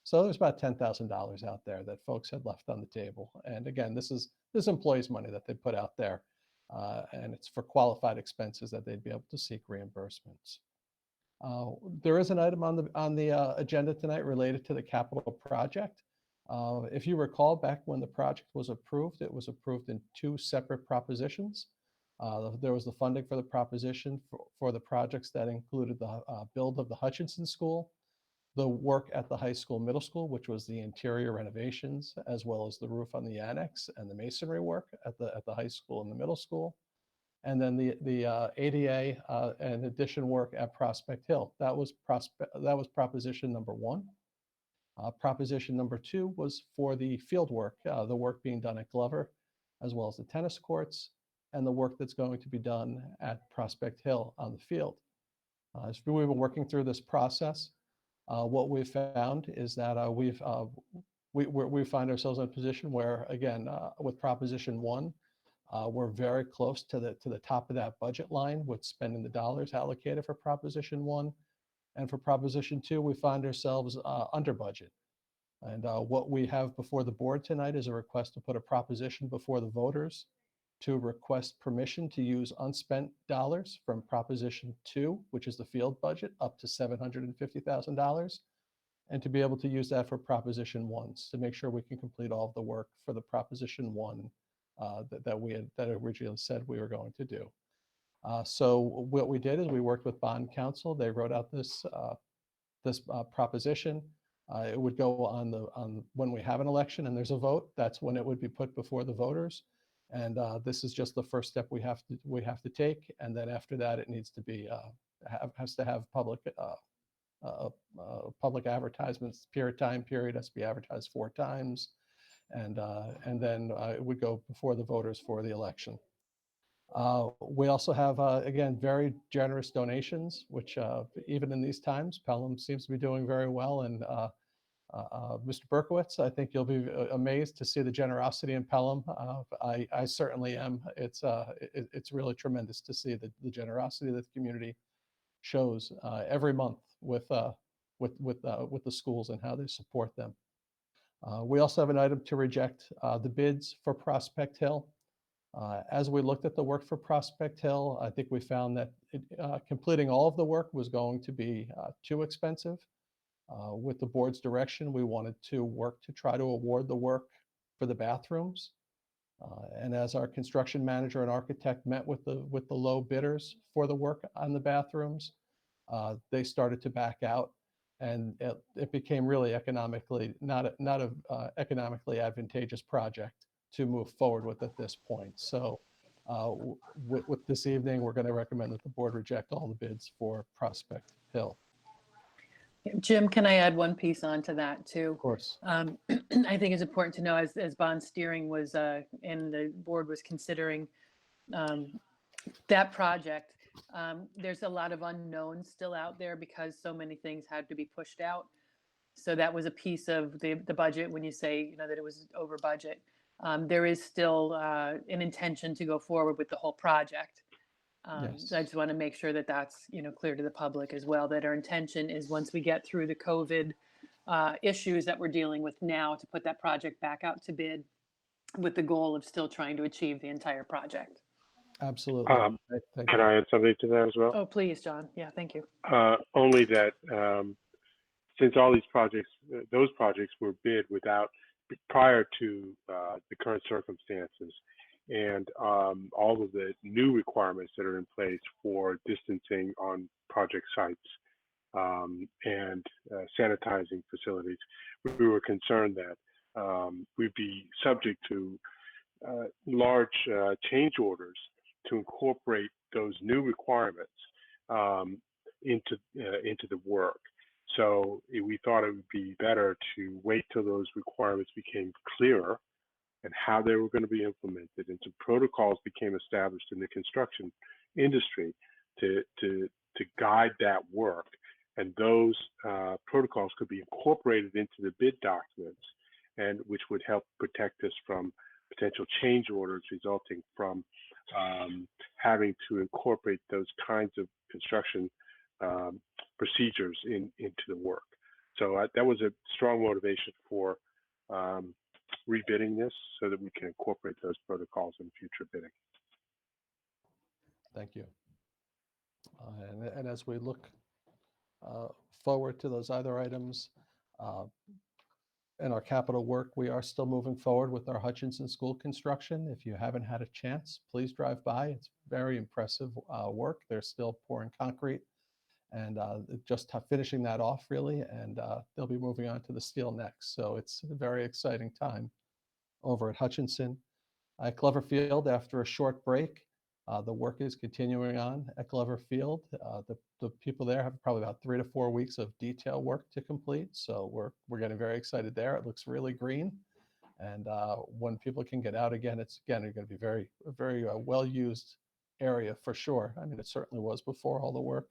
So there's about $10,000 out there that folks had left on the table. And again, this employees' money that they put out there, and it's for qualified expenses that they'd be able to seek reimbursements. There is an item on the agenda tonight related to the capital project. If you recall, back when the project was approved, it was approved in two separate propositions. There was the funding for the proposition for the projects that included the build of the Hutchinson School, the work at the high school, middle school, which was the interior renovations, as well as the roof on the annex and the masonry work at the high school and the middle school. And then the ADA and addition work at Prospect Hill. That was proposition number one. Proposition number two was for the field work, the work being done at Glover, as well as the tennis courts, and the work that's going to be done at Prospect Hill on the field. As we've been working through this process, what we've found is that we find ourselves in a position where, again, with Proposition 1, we're very close to the top of that budget line with spending the dollars allocated for Proposition 1. And for Proposition 2, we find ourselves under budget. And what we have before the board tonight is a request to put a proposition before the voters to request permission to use unspent dollars from Proposition 2, which is the field budget, up to $750,000, and to be able to use that for Proposition 1 to make sure we can complete all of the work for the Proposition 1 that originally said we were going to do. So what we did is we worked with bond counsel. They wrote out this proposition. It would go on when we have an election and there's a vote. That's when it would be put before the voters. And this is just the first step we have to take. And then after that, it needs to be has to have public advertisements. Time period has to be advertised 4 times, and then it would go before the voters for the election. We also have, again, very generous donations, which even in these times, Pelham seems to be doing very well. And Mr. Berkowitz, I think you'll be amazed to see the generosity in Pelham. I certainly am. It's really tremendous to see the generosity that the community shows every month with the schools and how they support them. We also have an item to reject the bids for Prospect Hill. As we looked at the work for Prospect Hill, I think we found that completing all of the work was going to be too expensive. With the board's direction, we wanted to work to try to award the work for the bathrooms. And as our construction manager and architect met with the low bidders for the work on the bathrooms, they started to back out, and it became really economically not a economically advantageous project to move forward with at this point. So with this evening, we're going to recommend that the board reject all the bids for Prospect Hill. Jim, can I add one piece onto that too? Of course. I think it's important to know as bond steering was and the board was considering that project, there's a lot of unknowns still out there because so many things had to be pushed out. So that was a piece of the budget when you say, that it was over budget. There is still an intention to go forward with the whole project. Yes. So I just want to make sure that that's, clear to the public as well, that our intention is once we get through the COVID issues that we're dealing with now to put that project back out to bid with the goal of still trying to achieve the entire project. Absolutely. Can I add something to that as well? Oh, please, John. Yeah, thank you. Only that since all these projects, those projects were bid prior to the current circumstances, and all of the new requirements that are in place for distancing on project sites and sanitizing facilities, we were concerned that we'd be subject to large change orders to incorporate those new requirements into the work. So we thought it would be better to wait till those requirements became clearer and how they were going to be implemented, and some protocols became established in the construction industry to guide that work. And those protocols could be incorporated into the bid documents, and which would help protect us from potential change orders resulting from having to incorporate those kinds of construction procedures into the work. So that was a strong motivation for rebidding this so that we can incorporate those protocols in future bidding. Thank you. And as we look forward to those other items in our capital work, we are still moving forward with our Hutchinson School construction. If you haven't had a chance, please drive by. It's very impressive work. They're still pouring concrete and just finishing that off really, and they'll be moving on to the steel next. So it's a very exciting time over at Hutchinson. At Glover Field, after a short break, the work is continuing on at Glover Field. The people there have probably about 3 to 4 weeks of detail work to complete. So we're getting very excited there. It looks really green. And when people can get out again, it's going to be very well-used area for sure. I mean, it certainly was before all the work.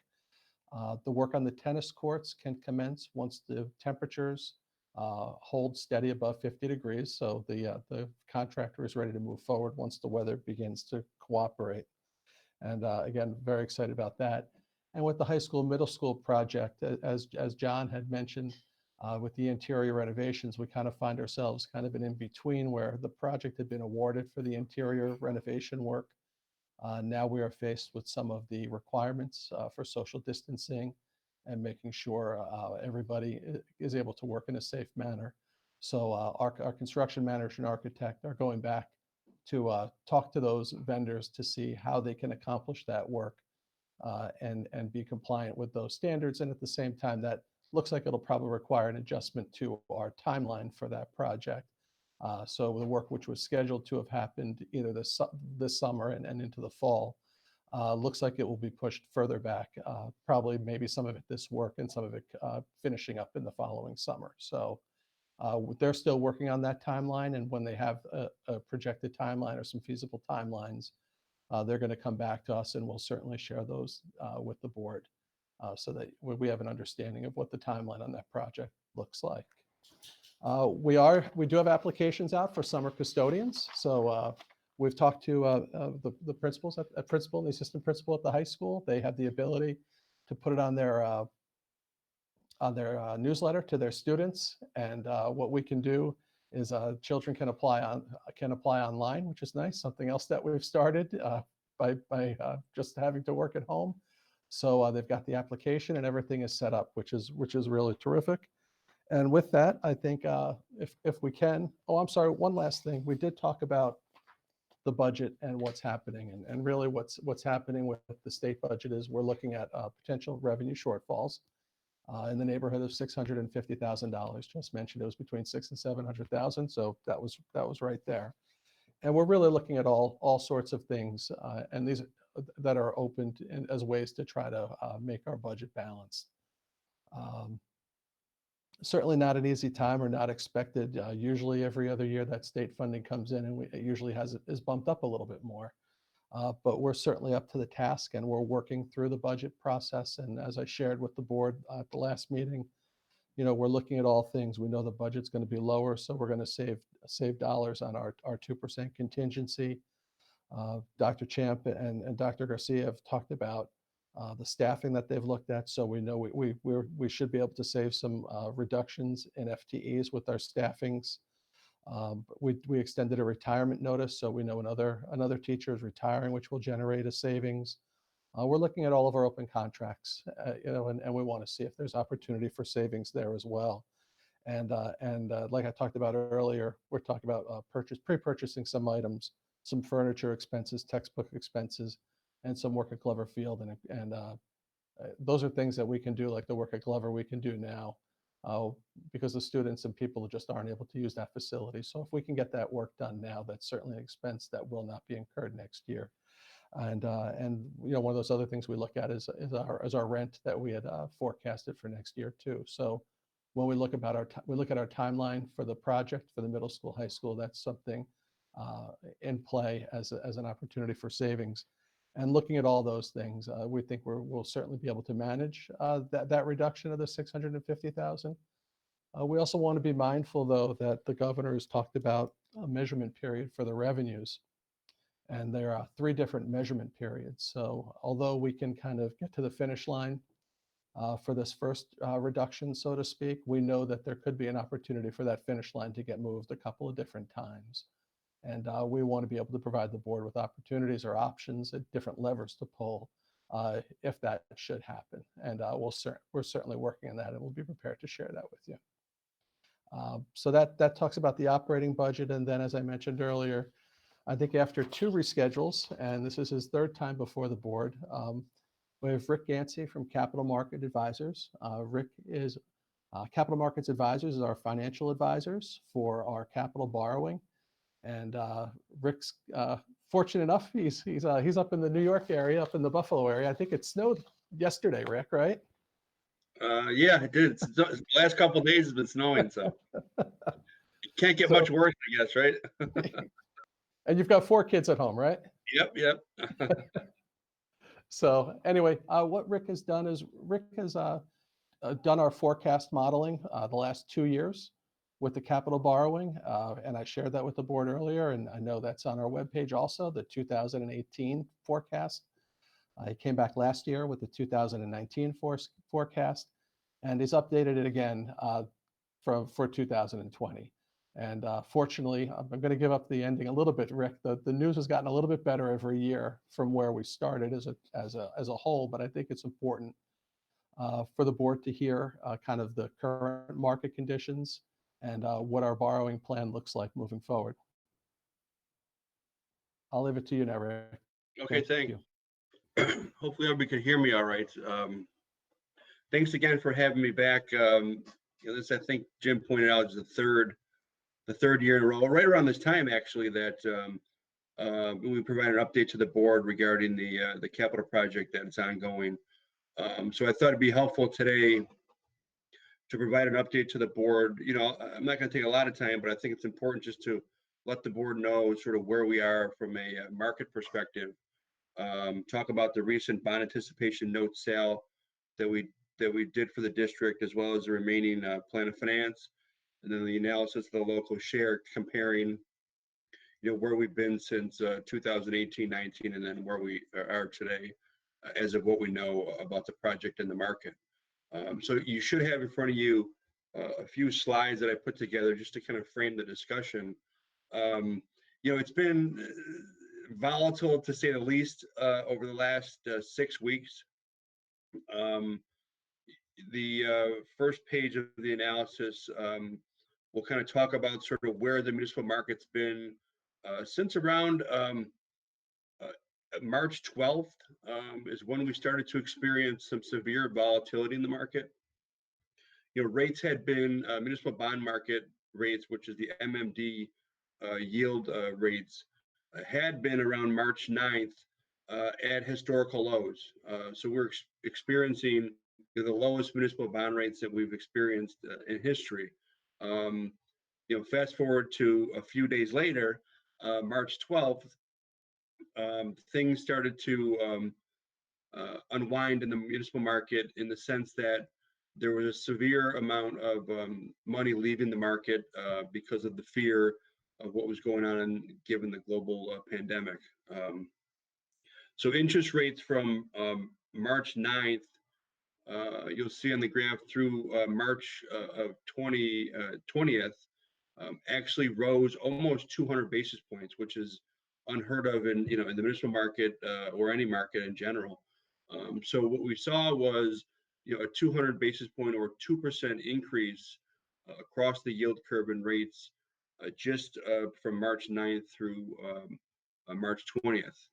The work on the tennis courts can commence once the temperatures hold steady above 50 degrees. So the contractor is ready to move forward once the weather begins to cooperate. And again, very excited about that. And with the high school, middle school project, as John had mentioned, with the interior renovations, we kind of find ourselves kind of in between where the project had been awarded for the interior renovation work. Now we are faced with some of the requirements for social distancing and making sure everybody is able to work in a safe manner. So our construction manager and architect are going back to talk to those vendors to see how they can accomplish that work and be compliant with those standards. And at the same time, that looks like it'll probably require an adjustment to our timeline for that project. So the work which was scheduled to have happened either this summer and into the fall looks like it will be pushed further back, probably maybe some of it this work and some of it finishing up in the following summer. So they're still working on that timeline, and when they have a projected timeline or some feasible timelines, they're going to come back to us, and we'll certainly share those with the board so that we have an understanding of what the timeline on that project looks like. We do have applications out for summer custodians. So we've talked to the principals, a principal and the assistant principal at the high school. They have the ability to put it on their newsletter to their students. And what we can do is children can apply online, which is nice. Something else that we've started by just having to work at home. So they've got the application and everything is set up, which is really terrific. And with that, I think if we can, oh, I'm sorry, one last thing. We did talk about the budget and what's happening. And really what's happening with the state budget is we're looking at potential revenue shortfalls in the neighborhood of $650,000. Just mentioned it was between 600,000 and 700,000. So that was right there. And we're really looking at all sorts of things and these that are open as ways to try to make our budget balanced. Certainly not an easy time or not expected. Usually every other year that state funding comes in and it usually is bumped up a little bit more. But we're certainly up to the task and we're working through the budget process. And as I shared with the board at the last meeting, we're looking at all things. We know the budget's going to be lower, so we're going to save dollars on our 2% contingency. Dr. Champ and Dr. Garcia have talked about the staffing that they've looked at. So we know we should be able to save some reductions in FTEs with our staffings. We extended a retirement notice, so we know another teacher is retiring, which will generate a savings. We're looking at all of our open contracts, and we want to see if there's opportunity for savings there as well. And like I talked about earlier, we're talking about pre-purchasing some items, some furniture expenses, textbook expenses, and some work at Glover Field. And those are things that we can do, like the work at Glover we can do now, because the students and people just aren't able to use that facility. So if we can get that work done now, that's certainly an expense that will not be incurred next year. And one of those other things we look at is our rent that we had forecasted for next year too. So when we look at our timeline for the project for the middle school, high school, that's something in play as an opportunity for savings. And looking at all those things, we think we'll certainly be able to manage that reduction of the 650,000. We also want to be mindful, though, that the governor has talked about a measurement period for the revenues. And there are 3 different measurement periods. So although we can kind of get to the finish line for this first reduction, so to speak, we know that there could be an opportunity for that finish line to get moved a couple of different times. And we want to be able to provide the board with opportunities or options and different levers to pull if that should happen. And we're certainly working on that, and we'll be prepared to share that with you. So that talks about the operating budget. And then, as I mentioned earlier, I think after 2 reschedules, and this is his 3rd time before the board, we have Rick Gansey from Capital Market Advisors. Rick is Capital Markets Advisors is our financial advisors for our capital borrowing. And Rick's fortunate enough, he's up in the New York area, up in the Buffalo area. I think it snowed yesterday, Rick, right? Yeah, it did. The last couple of days has been snowing, so it can't get much worse, I guess, right? And you've got 4 kids at home, right? Yep. So anyway, what Rick has done is Rick has done our forecast modeling the last 2 years with the capital borrowing, and I shared that with the board earlier, and I know that's on our webpage also, the 2018 forecast. He came back last year with the 2019 forecast, and he's updated it again for 2020. And fortunately, I'm going to give up the ending a little bit, Rick. The news has gotten a little bit better every year from where we started as a whole, but I think it's important for the board to hear kind of the current market conditions and what our borrowing plan looks like moving forward. I'll leave it to you now, Rick. Okay, thank you. Hopefully everybody can hear me all right. Thanks again for having me back. This, I think Jim pointed out, is the third year in a row, right around this time actually, that we provided an update to the board regarding the capital project that is ongoing. So I thought it'd be helpful today to provide an update to the board. I'm not going to take a lot of time, but I think it's important just to let the board know sort of where we are from a market perspective. Talk about the recent bond anticipation note sale that we did for the district, as well as the remaining plan of finance, and then the analysis of the local share, comparing where we've been since 2018-19, and then where we are today as of what we know about the project and the market. So you should have in front of you a few slides that I put together just to kind of frame the discussion. It's been volatile, to say the least, over the last 6 weeks. The first page of the analysis will kind of talk about sort of where the municipal market's been since around March 12th is when we started to experience some severe volatility in the market. Rates had been municipal bond market rates, which is the MMD yield rates, had been around March 9th at historical lows. So we're experiencing the lowest municipal bond rates that we've experienced in history. Fast forward to a few days later, March 12th, things started to unwind in the municipal market, in the sense that there was a severe amount of money leaving the market because of the fear of what was going on given the global pandemic. So interest rates from March 9th, you'll see on the graph, through March of 20th, actually rose almost 200 basis points, which is unheard of in the municipal market or any market in general. So what we saw was a 200 basis point or 2% increase across the yield curve and rates just from March 9th through March 20th.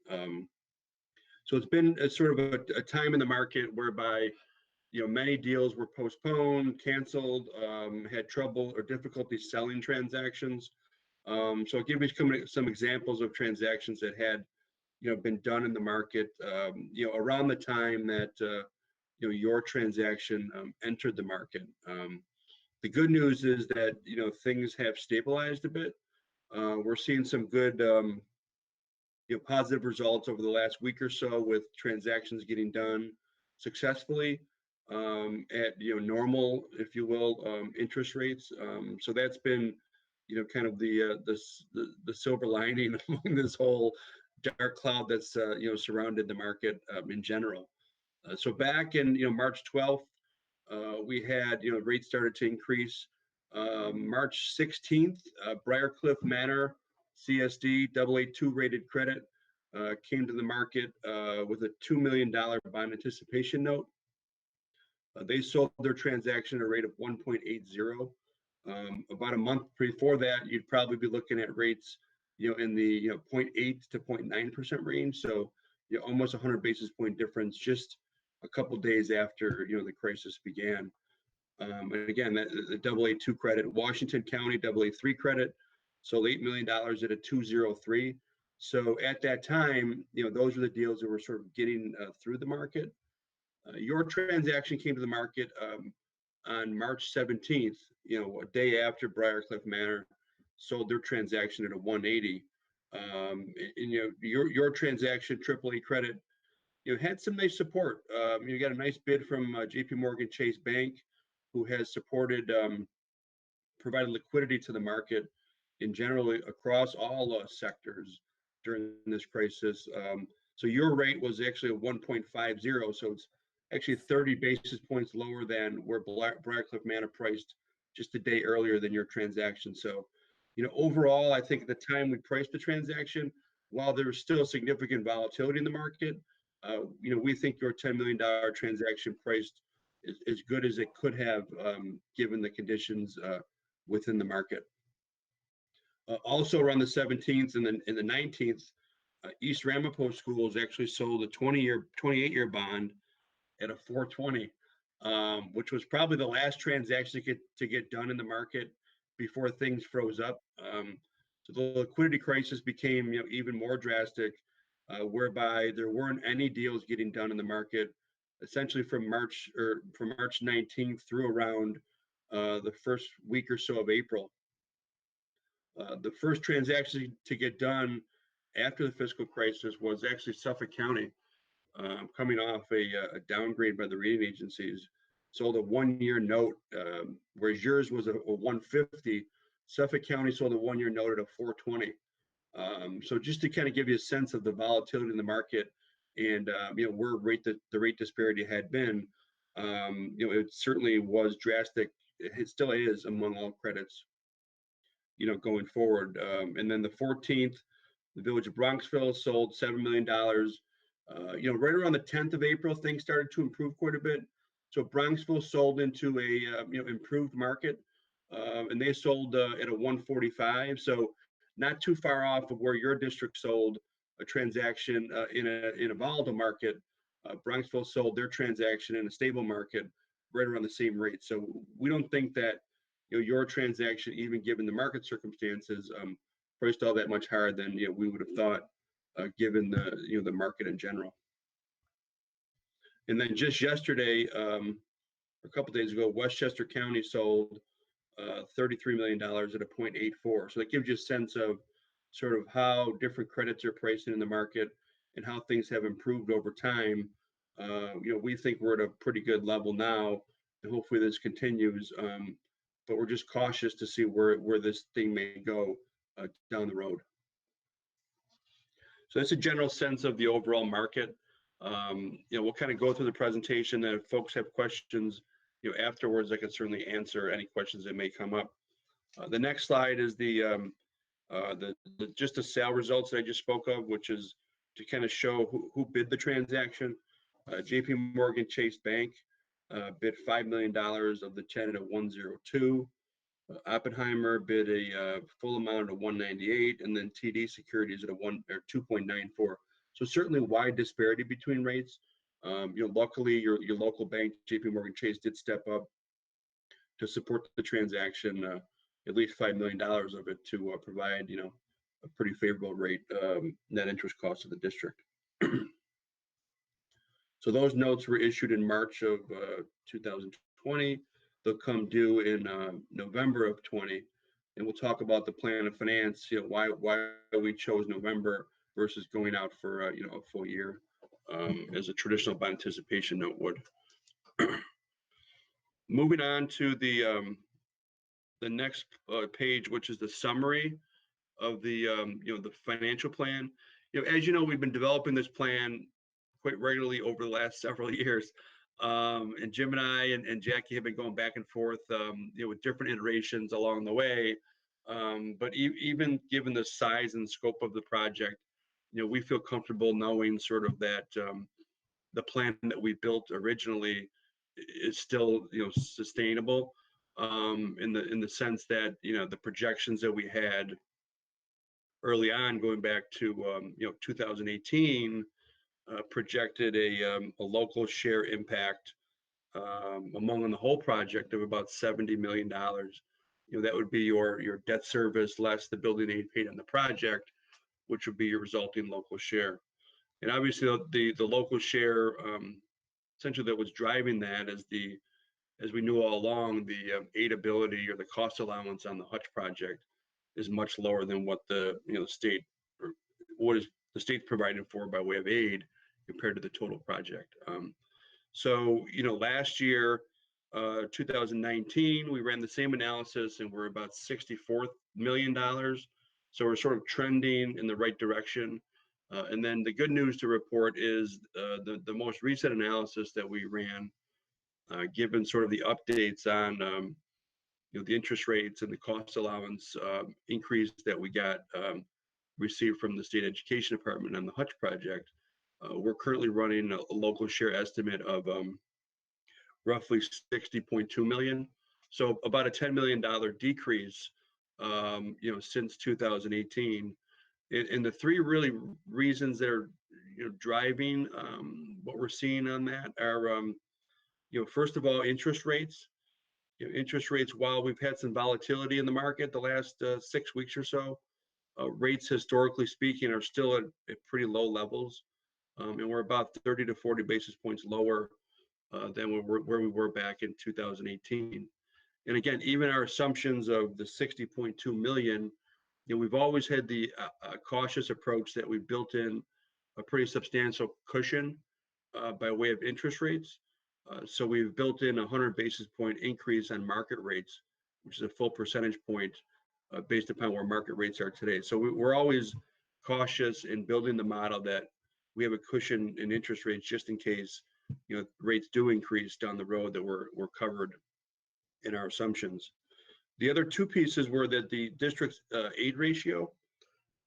So it's been sort of a time in the market whereby many deals were postponed, canceled, had trouble or difficulty selling transactions. So I'll give you some examples of transactions that had been done in the market around the time that your transaction entered the market. The good news is that things have stabilized a bit. We're seeing some good positive results over the last week or so, with transactions getting done successfully at normal, if you will, interest rates. So that's been kind of the silver lining among this whole dark cloud that's surrounded the market in general. So back in March 12th, we had rates started to increase. March 16th, Briarcliff Manor CSD AA2 rated credit came to the market with a $2 million bond anticipation note. They sold their transaction at a rate of 1.80. About a month before that, you'd probably be looking at rates, in the 0.8 to 0.9% range. So, almost 100 basis point difference just a couple days after the crisis began. And again, the AA2 credit, Washington County AA3 credit, sold $8 million at a 203. So at that time, those were the deals that were sort of getting through the market. Your transaction came to the market on March 17th, a day after Briarcliff Manor sold their transaction at a 180. And your transaction, AAA credit, had some nice support. You got a nice bid from JP Morgan Chase Bank, who has supported, provided liquidity to the market in generally across all sectors during this crisis. So your rate was actually a 1.50, so it's actually 30 basis points lower than where Briarcliff Manor priced just a day earlier than your transaction. So, overall, I think at the time we priced the transaction, while there was still significant volatility in the market, we think your $10 million transaction priced as good as it could have, given the conditions within the market. Also around the 17th and the 19th, East Ramapo Schools actually sold a 28-year bond at a 420, which was probably the last transaction to get done in the market before things froze up. So the liquidity crisis became even more drastic, whereby there weren't any deals getting done in the market, essentially from March 19th through around the first week or so of April. The first transaction to get done after the fiscal crisis was actually Suffolk County, coming off a downgrade by the rating agencies, sold a 1-year note, whereas yours was a 150. Suffolk County sold a 1-year note at a 420. So just to kind of give you a sense of the volatility in the market and where the rate disparity had been, it certainly was drastic. It still is among all credits, going forward. And then the 14th, the Village of Bronxville sold $7 million. Right around the 10th of April, things started to improve quite a bit. So Bronxville sold into a improved market, and they sold at a 145. So not too far off of where your district sold a transaction in a volatile market. Bronxville sold their transaction in a stable market right around the same rate. So we don't think that your transaction, even given the market circumstances, priced all that much higher than we would have thought, given the market in general. And then just yesterday, a couple days ago, Westchester County sold $33 million at a 0.84. So that gives you a sense of sort of how different credits are pricing in the market and how things have improved over time. We think we're at a pretty good level now, and hopefully this continues. But we're just cautious to see where this thing may go down the road. So that's a general sense of the overall market. We'll kind of go through the presentation, and if folks have questions, afterwards, I can certainly answer any questions that may come up. The next slide is just the sale results that I just spoke of, which is to kind of show who bid the transaction. JP Morgan Chase Bank bid $5 million of the 10 at a 102. Oppenheimer bid a full amount at a 198, and then TD Securities at a 2.94. So certainly wide disparity between rates. Luckily your local bank, JP Morgan Chase, did step up to support the transaction, at least $5 million of it to provide a pretty favorable rate net interest cost of the district. So those notes were issued in March of 2020. They'll come due in November of 20, and we'll talk about the plan of finance. Why we chose November versus going out for a full year, as a traditional bond anticipation note would. Moving on to the next page, which is the summary of the the financial plan. as you know, we've been developing this plan quite regularly over the last several years. And Jim and I and Jackie have been going back and forth, with different iterations along the way. But even given the size and scope of the project, we feel comfortable knowing sort of that the plan that we built originally is still, sustainable, in the sense that, the projections that we had early on, going back to 2018, projected a local share impact, among the whole project of about $70 million. That would be your debt service less the building aid paid on the project, which would be your resulting local share. And obviously the local share, essentially that was driving that, as we knew all along, the aidability or the cost allowance on the Hutch project is much lower than what the state, or what is the state's providing for by way of aid compared to the total project. So last year, 2019, we ran the same analysis and we're about $64 million. So we're sort of trending in the right direction. And then the good news to report is the most recent analysis that we ran, given sort of the updates on the interest rates and the cost allowance increase that we got received from the state education department on the Hutch project. We're currently running a local share estimate of roughly 60.2 million. So about a $10 million decrease, since 2018. And the three really reasons that are driving what we're seeing on that are, first of all, interest rates. Interest rates, while we've had some volatility in the market the last 6 weeks or so, rates historically speaking are still at pretty low levels. And we're about 30 to 40 basis points lower than where we were back in 2018. And again, even our assumptions of the 60.2 million, we've always had the cautious approach that we built in a pretty substantial cushion by way of interest rates. So we've built in a 100 basis point increase on market rates, which is a full percentage point based upon where market rates are today. So we're always cautious in building the model that we have a cushion in interest rates just in case rates do increase down the road, that we're covered in our assumptions. The other two pieces were that the district's aid ratio,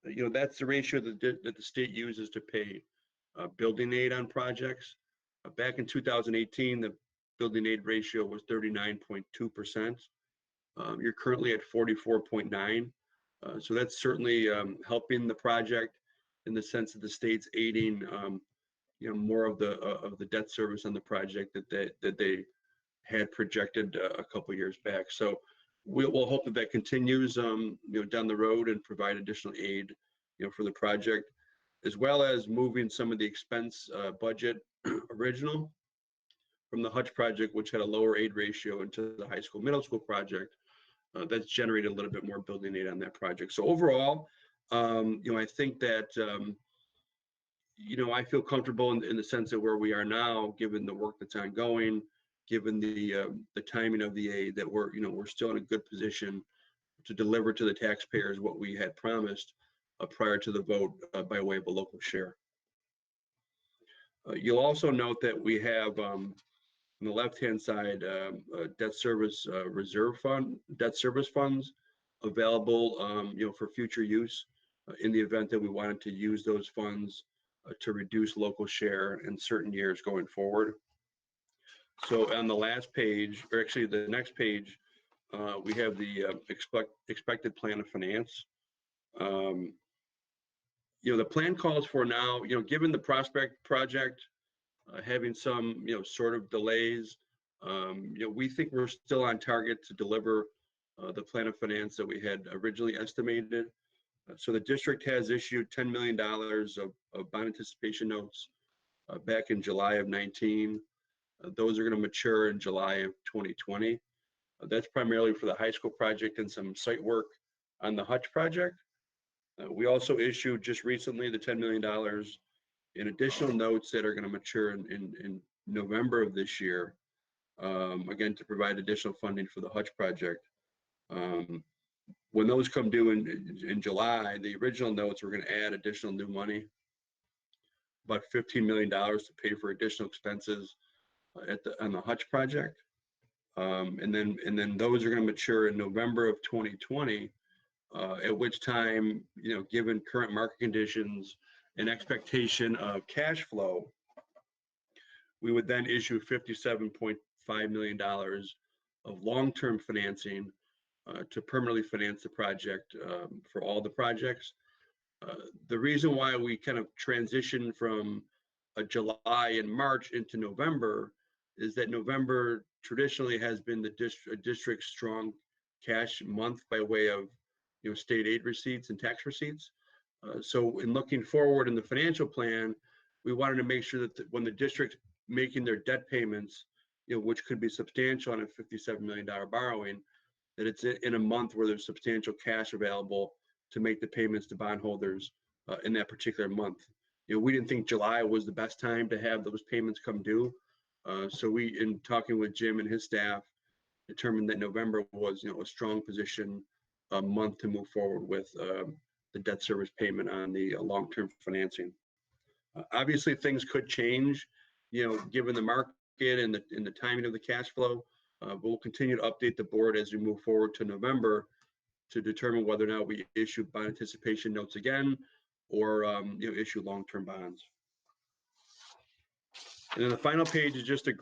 that's the ratio that the state uses to pay building aid on projects. Back in 2018, the building aid ratio was 39.2%. You're currently at 44.9. So that's certainly helping the project in the sense that the state's aiding more of the debt service on the project that they had projected a couple years back. So we'll hope that continues down the road and provide additional aid for the project, as well as moving some of the expense budget original from the Hutch project, which had a lower aid ratio, into the high school middle school project. That's generated a little bit more building aid on that project. So overall, I think that I feel comfortable in the sense of where we are now, given the work that's ongoing, given the timing of the aid, that we're still in a good position to deliver to the taxpayers what we had promised prior to the vote by way of a local share. You'll also note that we have on the left-hand side debt service reserve fund, debt service funds available for future use in the event that we wanted to use those funds to reduce local share in certain years going forward. So on the last page, or actually the next page, we have the expected plan of finance. The plan calls for now, given the Prospect project having some, sort of delays, we think we're still on target to deliver the plan of finance that we had originally estimated. So the district has issued $10 million of bond anticipation notes back in July of 19. Those are going to mature in July of 2020. That's primarily for the high school project and some site work on the Hutch project. We also issued just recently the $10 million in additional notes that are going to mature in November of this year, again, to provide additional funding for the Hutch project. when those come due in July, the original notes were going to add additional new money, about $15 million to pay for additional expenses on the Hutch project. And then those are going to mature in November of 2020, at which time, given current market conditions and expectation of cash flow, we would then issue $57.5 million of long-term financing to permanently finance the project for all the projects. The reason why we kind of transitioned from July and March into November is that November traditionally has been the district's strong cash month by way of state aid receipts and tax receipts. So in looking forward in the financial plan, we wanted to make sure that when the district's making their debt payments, which could be substantial on a $57 million borrowing, that it's in a month where there's substantial cash available to make the payments to bondholders in that particular month. We didn't think July was the best time to have those payments come due. So we, in talking with Jim and his staff, determined that November was, a strong position month to move forward with the debt service payment on the long-term financing. Obviously, things could change, given the market and the timing of the cash flow. We'll continue to update the board as we move forward to November to determine whether or not we issue bond anticipation notes again or issue long-term bonds. And then the final page is just a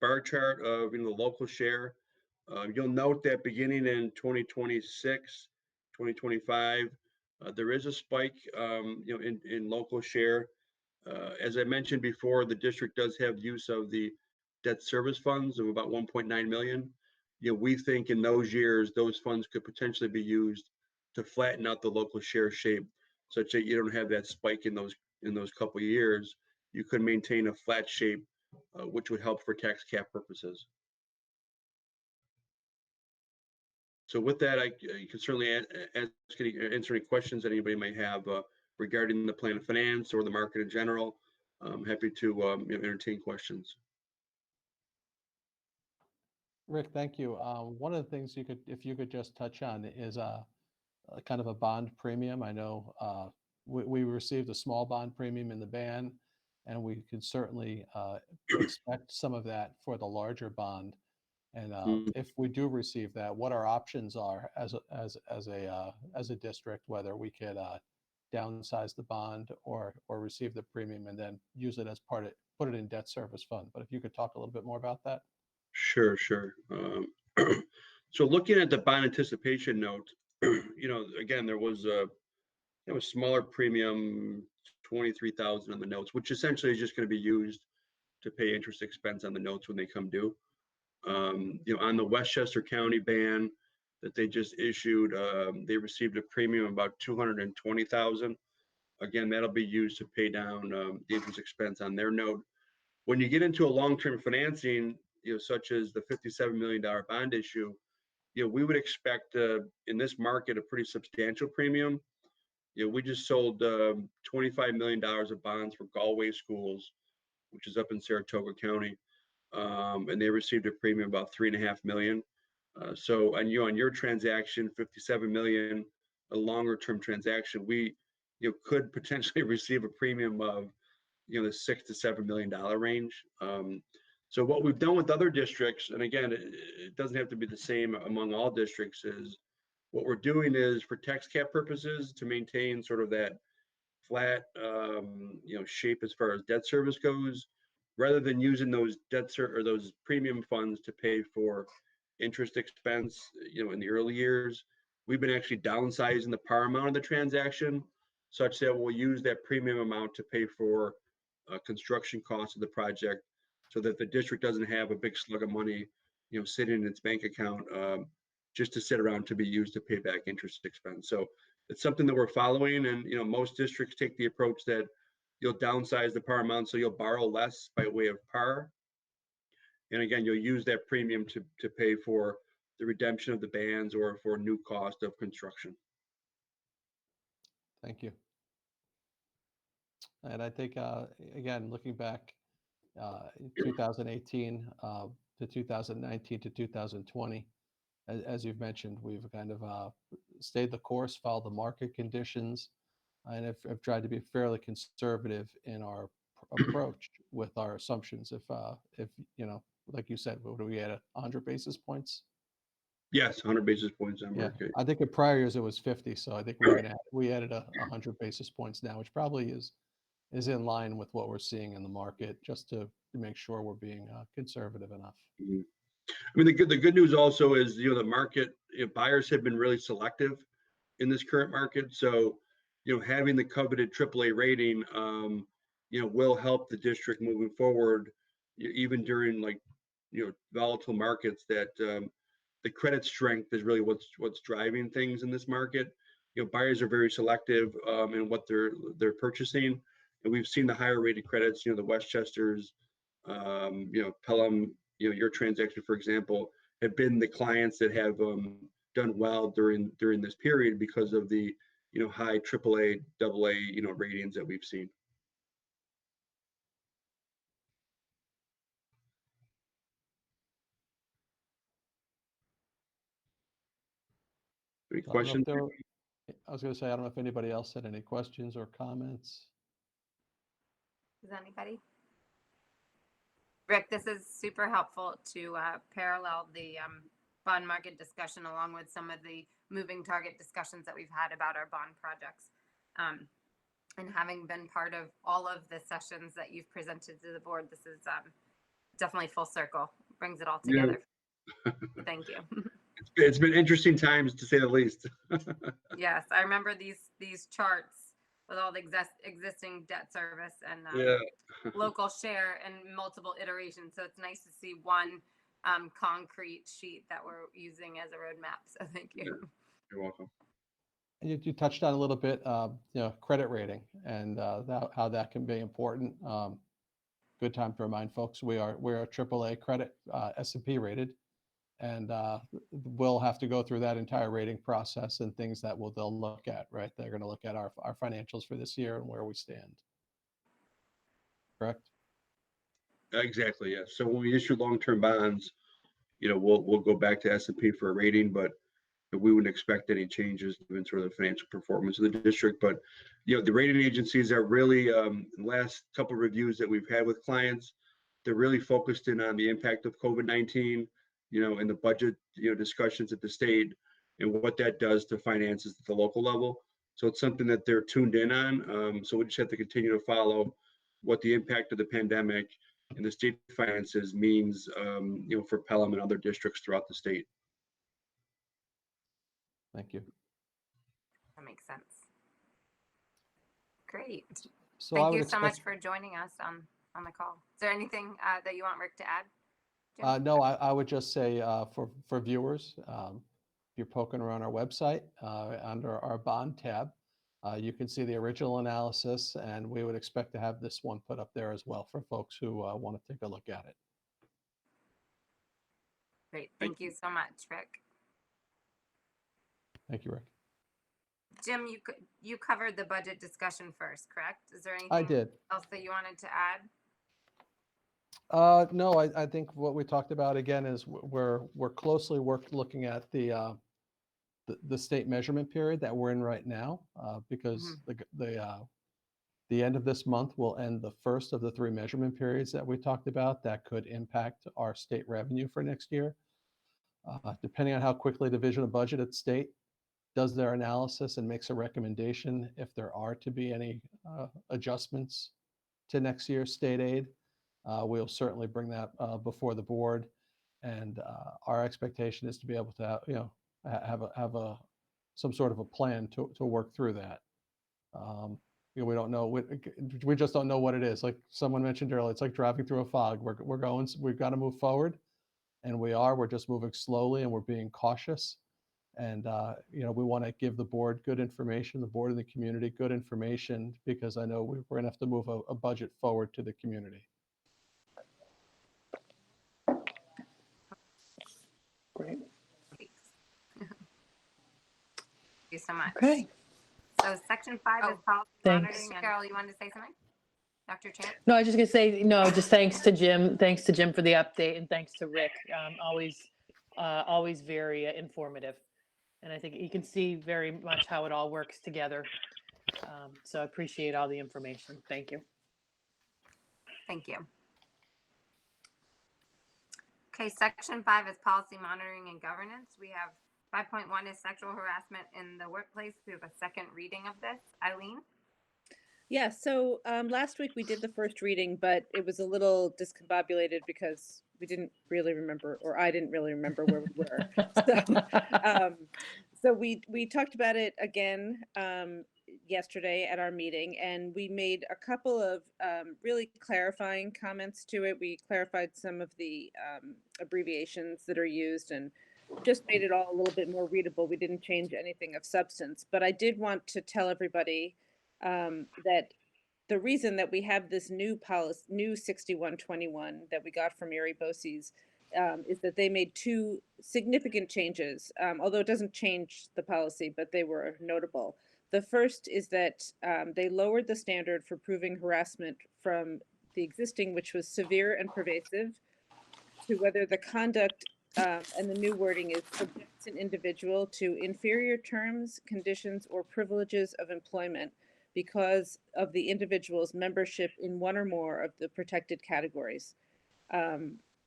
bar chart of the local share. You'll note that beginning in 2026, 2025, there is a spike in local share. As I mentioned before, the district does have use of the debt service funds of about 1.9 million. We think in those years, those funds could potentially be used to flatten out the local share shape such that you don't have that spike in those couple of years. You could maintain a flat shape, which would help for tax cap purposes. So with that, you can certainly answer any questions that anybody may have regarding the plan of finance or the market in general. I'm happy to entertain questions. Rick, thank you. One of the things if you could just touch on is a kind of a bond premium. I know we received a small bond premium in the ban, and we can certainly expect some of that for the larger bond. And if we do receive that, what our options are as a district, whether we could downsize the bond or receive the premium and then use it as put it in debt service fund. But if you could talk a little bit more about that. Sure. So looking at the bond anticipation note, again, there was a smaller premium, 23,000 on the notes, which essentially is just going to be used to pay interest expense on the notes when they come due. On the Westchester County ban that they just issued, they received a premium of about 220,000. Again, that'll be used to pay down the interest expense on their note. When you get into a long-term financing, such as the $57 million bond issue, we would expect in this market a pretty substantial premium. We just sold $25 million of bonds for Galway Schools, which is up in Saratoga County. And they received a premium of about $3.5 million. So on your transaction, $57 million, a longer term transaction, we could potentially receive a premium of the $6 to $7 million range. So what we've done with other districts, and again, it doesn't have to be the same among all districts, is what we're doing is for tax cap purposes to maintain sort of that flat shape as far as debt service goes. Rather than using those or those premium funds to pay for interest expense, in the early years, we've been actually downsizing the par amount of the transaction such that we'll use that premium amount to pay for construction costs of the project so that the district doesn't have a big slug of money, sitting in its bank account just to sit around to be used to pay back interest expense. So it's something that we're following, and most districts take the approach that you'll downsize the par amount, so you'll borrow less by way of par. And again, you'll use that premium to pay for the redemption of the bands or for new cost of construction. Thank you. And I think, again, looking back 2018 to 2019 to 2020, as you've mentioned, we've kind of stayed the course, followed the market conditions, and have tried to be fairly conservative in our approach with our assumptions. If you know, like you said, what do we at 100 basis points? Yes, 100 basis points on Yeah, market. I think in prior years it was 50, so I think we added 100 basis points now, which probably is in line with what we're seeing in the market, just to make sure we're being conservative enough. Mhm. I mean, the good news also is, the market, buyers have been really selective in this current market. So, having the coveted AAA rating, will help the district moving forward, even during like, volatile markets that, the credit strength is really what's driving things in this market. Buyers are very selective, in what they're purchasing. And we've seen the higher rated credits, the Westchesters, Pelham, your transaction, for example, have been the clients that have done well during this period because of the high AAA, AA, ratings that we've seen. Any So I don't know if questions? I was going to say, I don't know if anybody else had any questions or comments. Does anybody? Rick, this is super helpful to parallel the bond market discussion along with some of the moving target discussions that we've had about our bond projects. And having been part of all of the sessions that you've presented to the board, this is definitely full circle, brings it all together. Yeah. Thank you. It's been interesting times, to say the least. Yes, I remember these charts with all the existing debt service and Yeah. local share and multiple iterations. So it's nice to see one concrete sheet that we're using as a roadmap. So thank you. Yeah. You're welcome. You touched on a little bit, credit rating and how that can be important. Good time to remind folks we're a AAA credit, S&P rated, and we'll have to go through that entire rating process and things that they'll look at, right? They're going to look at our financials for this year and where we stand. Correct? Exactly. Yeah. So when we issue long-term bonds, we'll go back to S&P for a rating, but we wouldn't expect any changes given sort of the financial performance of the district. But the rating agencies are really, last couple of reviews that we've had with clients, they're really focused in on the impact of COVID-19, and the budget, discussions at the state and what that does to finances at the local level. So it's something that they're tuned in on. So we just have to continue to follow what the impact of the pandemic and the state finances means, for Pelham and other districts throughout the state. Thank you. That makes sense. Great. So Thank you so much for joining us on the call. Is there anything that you want Rick to add, Jim? No, I would just say for viewers, if you're poking around our website under our bond tab, you can see the original analysis, and we would expect to have this one put up there as well for folks who want to take a look at it. Great. Thank you so much, Rick. Thank you, Rick. Jim, you covered the budget discussion first, correct? Is there anything I did. else that you wanted to add? No, I think what we talked about again is we're closely looking at the state measurement period that we're in right now, because the end of this month will end the first of the 3 measurement periods that we talked about that could impact our state revenue for next year. Depending on how quickly the Division of Budget at state does their analysis and makes a recommendation if there are to be any adjustments to next year's state aid, we'll certainly bring that before the board. And our expectation is to be able to have some sort of a plan to work through that. We don't know. We just don't know what it is. Like someone mentioned earlier, it's like driving through a fog. We've got to move forward, and we're just moving slowly, and we're being cautious. And we want to give the board good information, the board and the community good information, because I know we're going to have to move a budget forward to the community. Great. Thank you so much. Okay. So section 5 is policy thanks. monitoring. Carol, you wanted to say something? Dr. Chant? No, I was just gonna say, no, just thanks to Jim. Thanks to Jim for the update, and thanks to Rick. Always always very informative. And I think you can see very much how it all works together. So I appreciate all the information. Thank you. Thank you. Okay, section 5 is policy monitoring and governance. We have 5.1 is sexual harassment in the workplace. We have a second reading of this. Eileen? Yeah, so last week we did the first reading, but it was a little discombobulated because we didn't really remember, or I didn't really remember where we were. So we talked about it again yesterday at our meeting, and we made a couple of really clarifying comments to it. We clarified some of the abbreviations that are used and just made it all a little bit more readable. We didn't change anything of substance, but I did want to tell everybody that the reason that we have this new policy, new 6121 that we got from Erie Bosse's, is that they made two significant changes, although it doesn't change the policy, but they were notable. The first is that they lowered the standard for proving harassment from the existing, which was severe and pervasive, to whether the conduct, and the new wording is subjects an individual to inferior terms, conditions, or privileges of employment because of the individual's membership in one or more of the protected categories.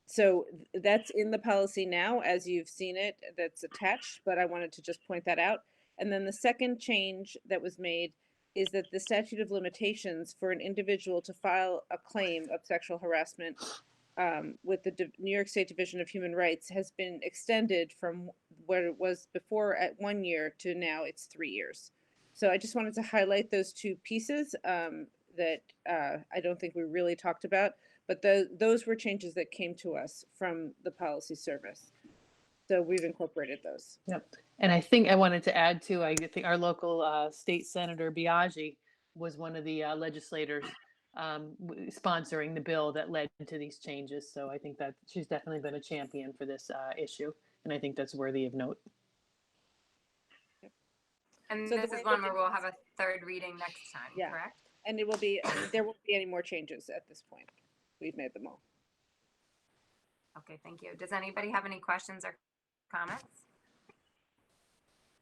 So that's in the policy now, as you've seen it, that's attached, but I wanted to just point that out. And then the second change that was made is that the statute of limitations for an individual to file a claim of sexual harassment with the New York State Division of Human Rights has been extended from what it was before at 1 year to now it's 3 years. So I just wanted to highlight those two pieces that I don't think we really talked about, but those were changes that came to us from the policy service. So we've incorporated those. Yep. And I think I wanted to add too, I think our local state senator Biaggi was one of the legislators sponsoring the bill that led to these changes. So I think that she's definitely been a champion for this issue. And I think that's worthy of note. And So this is one where we'll have a third reading next time, Yeah. correct? And it will be, there won't be any more changes at this point. We've made them all. Okay, thank you. Does anybody have any questions or comments?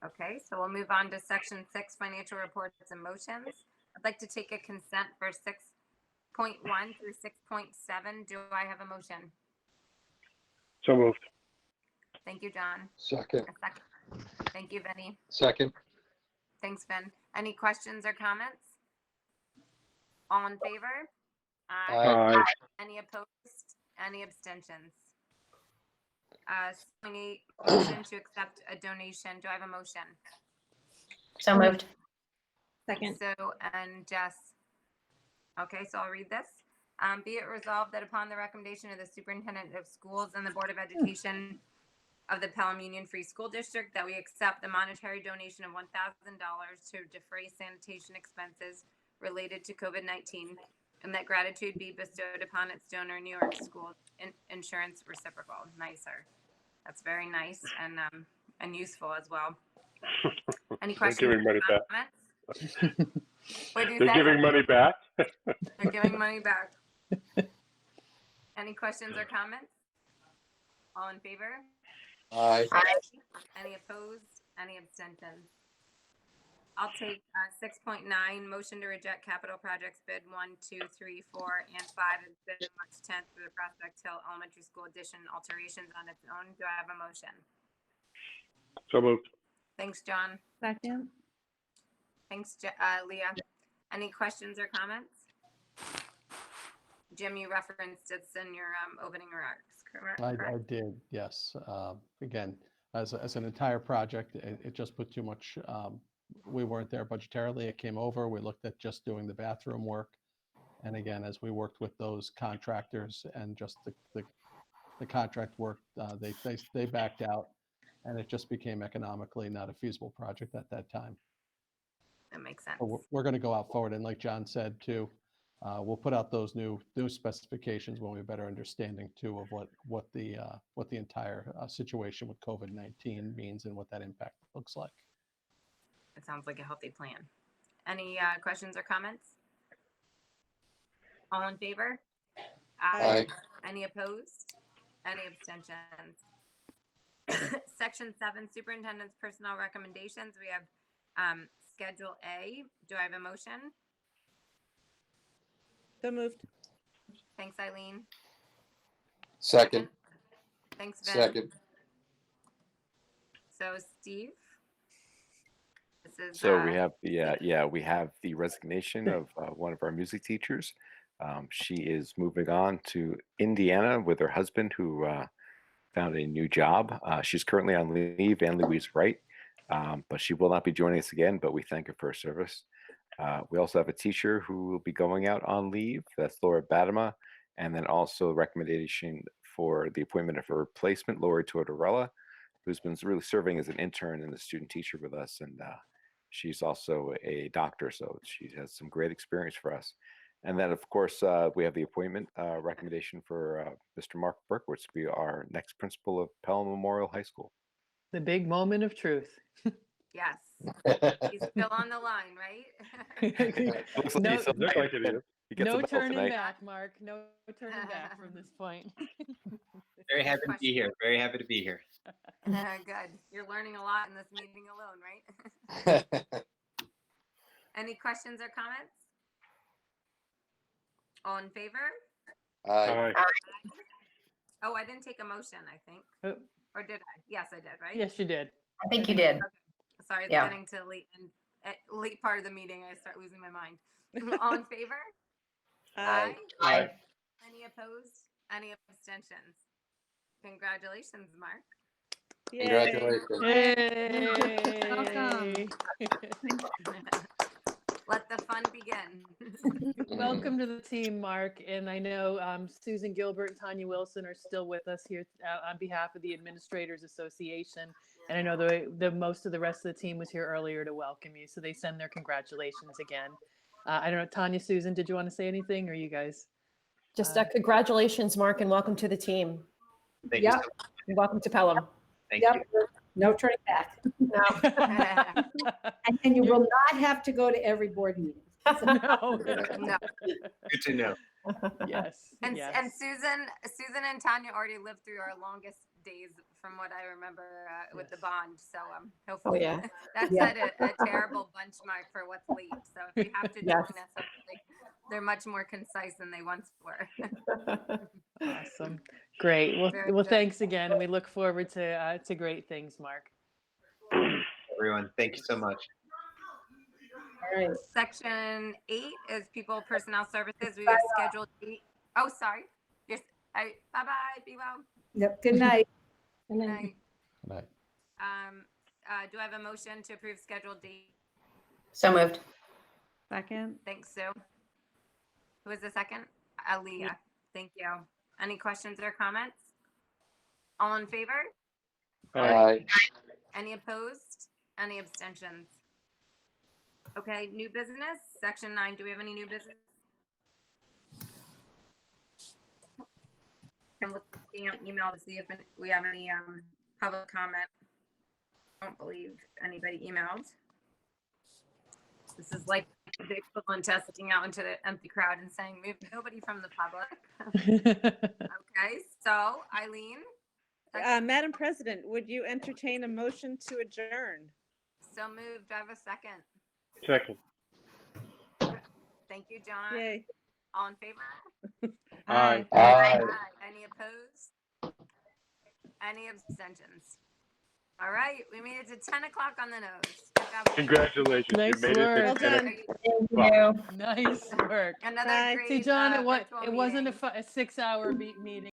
Okay, so we'll move on to section 6, financial reports and motions. I'd like to take a consent for 6.1 through 6.7. Do I have a motion? So moved. Thank you, John. Second. A second. Thank you, Benny. Second. Thanks, Ben. Any questions or comments? All in favor? Aye. Any opposed? Any abstentions? 6.8, motion to accept a donation. Do I have a motion? So moved. Second. So, and Jess. Okay, so I'll read this. Be it resolved that upon the recommendation of the superintendent of schools and the Board of Education of the Pelham Union Free School District, that we accept the monetary donation of $1,000 to defray sanitation expenses related to COVID-19, and that gratitude be bestowed upon its donor, New York School Insurance Reciprocal. Nicer. That's very nice and useful as well. Any questions? They're giving money back. Comments? What do you They're say? giving money back. They're giving money back. Any questions or comments? All in favor? Aye. Any opposed? Any abstentions? I'll take 6.9, motion to reject capital projects bid 1, 2, 3, 4, and 5 and bid March 10th for the Prospect Hill Elementary School addition alterations on its own. Do I have a motion? So moved. Thanks, John. Second. Thanks, Leah. Any questions or comments? Jim, you referenced it's in your opening remarks, correct? I did, yes. Again, as an entire project, it just put too much, we weren't there budgetarily. It came over. We looked at just doing the bathroom work. And again, as we worked with those contractors and just the contract work, they backed out, and it just became economically not a feasible project at that time. That makes sense. But we're going to go out forward, and like John said too, we'll put out those new specifications when we have a better understanding too of what the entire situation with COVID-19 means and what that impact looks like. It sounds like a healthy plan. Any questions or comments? All in favor? Aye. Any opposed? Any abstentions? Section 7, Superintendent's Personnel Recommendations. We have Schedule A. Do I have a motion? So moved. Thanks, Eileen. Second. Thanks, Vin. Second. So, Steve? This is, So we have we have the resignation of one of our music teachers. She is moving on to Indiana with her husband, who found a new job. She's currently on leave, Ann Louise Wright, but she will not be joining us again, but we thank her for her service. We also have a teacher who will be going out on leave. That's Laura Badema. And then also a recommendation for the appointment of her replacement, Lori Tortorella, who's been really serving as an intern and a student teacher with us. And she's also a doctor, so she has some great experience for us. And then, of course, we have the appointment recommendation for Mr. Mark Berkowitz to be our next principal of Pelham Memorial High School. The big moment of truth. yes. He's still on the line, right? Looks like No- he's still Looks like it tonight. is. He gets a No medal turning tonight. back, Mark. No turning back from this point. Very happy to be here. Very happy to be here. Good. You're learning a lot in this meeting alone, right? Any questions or comments? All in favor? Aye. Oh, I didn't take a motion, I think. Oh. Or did I? Yes, I did, right? Yes, you did. I think you did. Sorry, it's Yeah. getting to late part of the meeting. I start losing my mind. All in favor? Aye. Aye. Any opposed? Any abstentions? Congratulations, Mark. Yay. Congratulations. Welcome. Let the fun begin. Welcome to the team, Mark. And I know Susan Gilbert and Tanya Wilson are still with us here on behalf of the Administrators Association. And I know the most of the rest of the team was here earlier to welcome you. So they send their congratulations again. I don't know, Tanya, Susan, did you want to say anything, or you guys? Just congratulations, Mark, and welcome to the team. Thank you so Yep. much. And welcome to Pelham. Thank Yep. you. No turning back. And you will not have to go to every board meeting. No. No. Good to know. Yes. And yes. and Susan and Tanya already lived through our longest days from what I remember with the bond. So hopefully yeah. that Yeah. set a terrible benchmark for what's late. So if you have to join Yes. us, hopefully they're much more concise than they once were. Awesome. Great. Well, Very well, good. thanks again. And we look forward to great things, Mark. Everyone, thank you so much. All right. Section 8 is people personnel services. We have scheduled 8. Oh, sorry. Yes. Bye-bye. Be well. Yep. Good night. Good night. Good night. Do I have a motion to approve scheduled date? So moved. Second. Thanks, Sue. Who was the second? Aaliyah. Thank you. Any questions or comments? All in favor? Aye. Any opposed? Any abstentions? Okay, new business, section 9. Do we have any new business? I'm looking at email to see if we have any public comment. I don't believe anybody emailed. This is like the equivalent to us looking out into the empty crowd and saying, "We have nobody from the public." Okay, so Eileen, Madam President, would you entertain a motion to adjourn? so moved. Do I have a second? Second. Thank you, John. Yay. All in favor? Aye. Aye. Any opposed? Any abstentions? All right, we made it to 10 o'clock on the nose. Good job. Congratulations. Nice You made work. it Well to done. Thank you. Nice work. Another Bye. great See, John, virtual it wasn't meeting. a 6-hour meeting.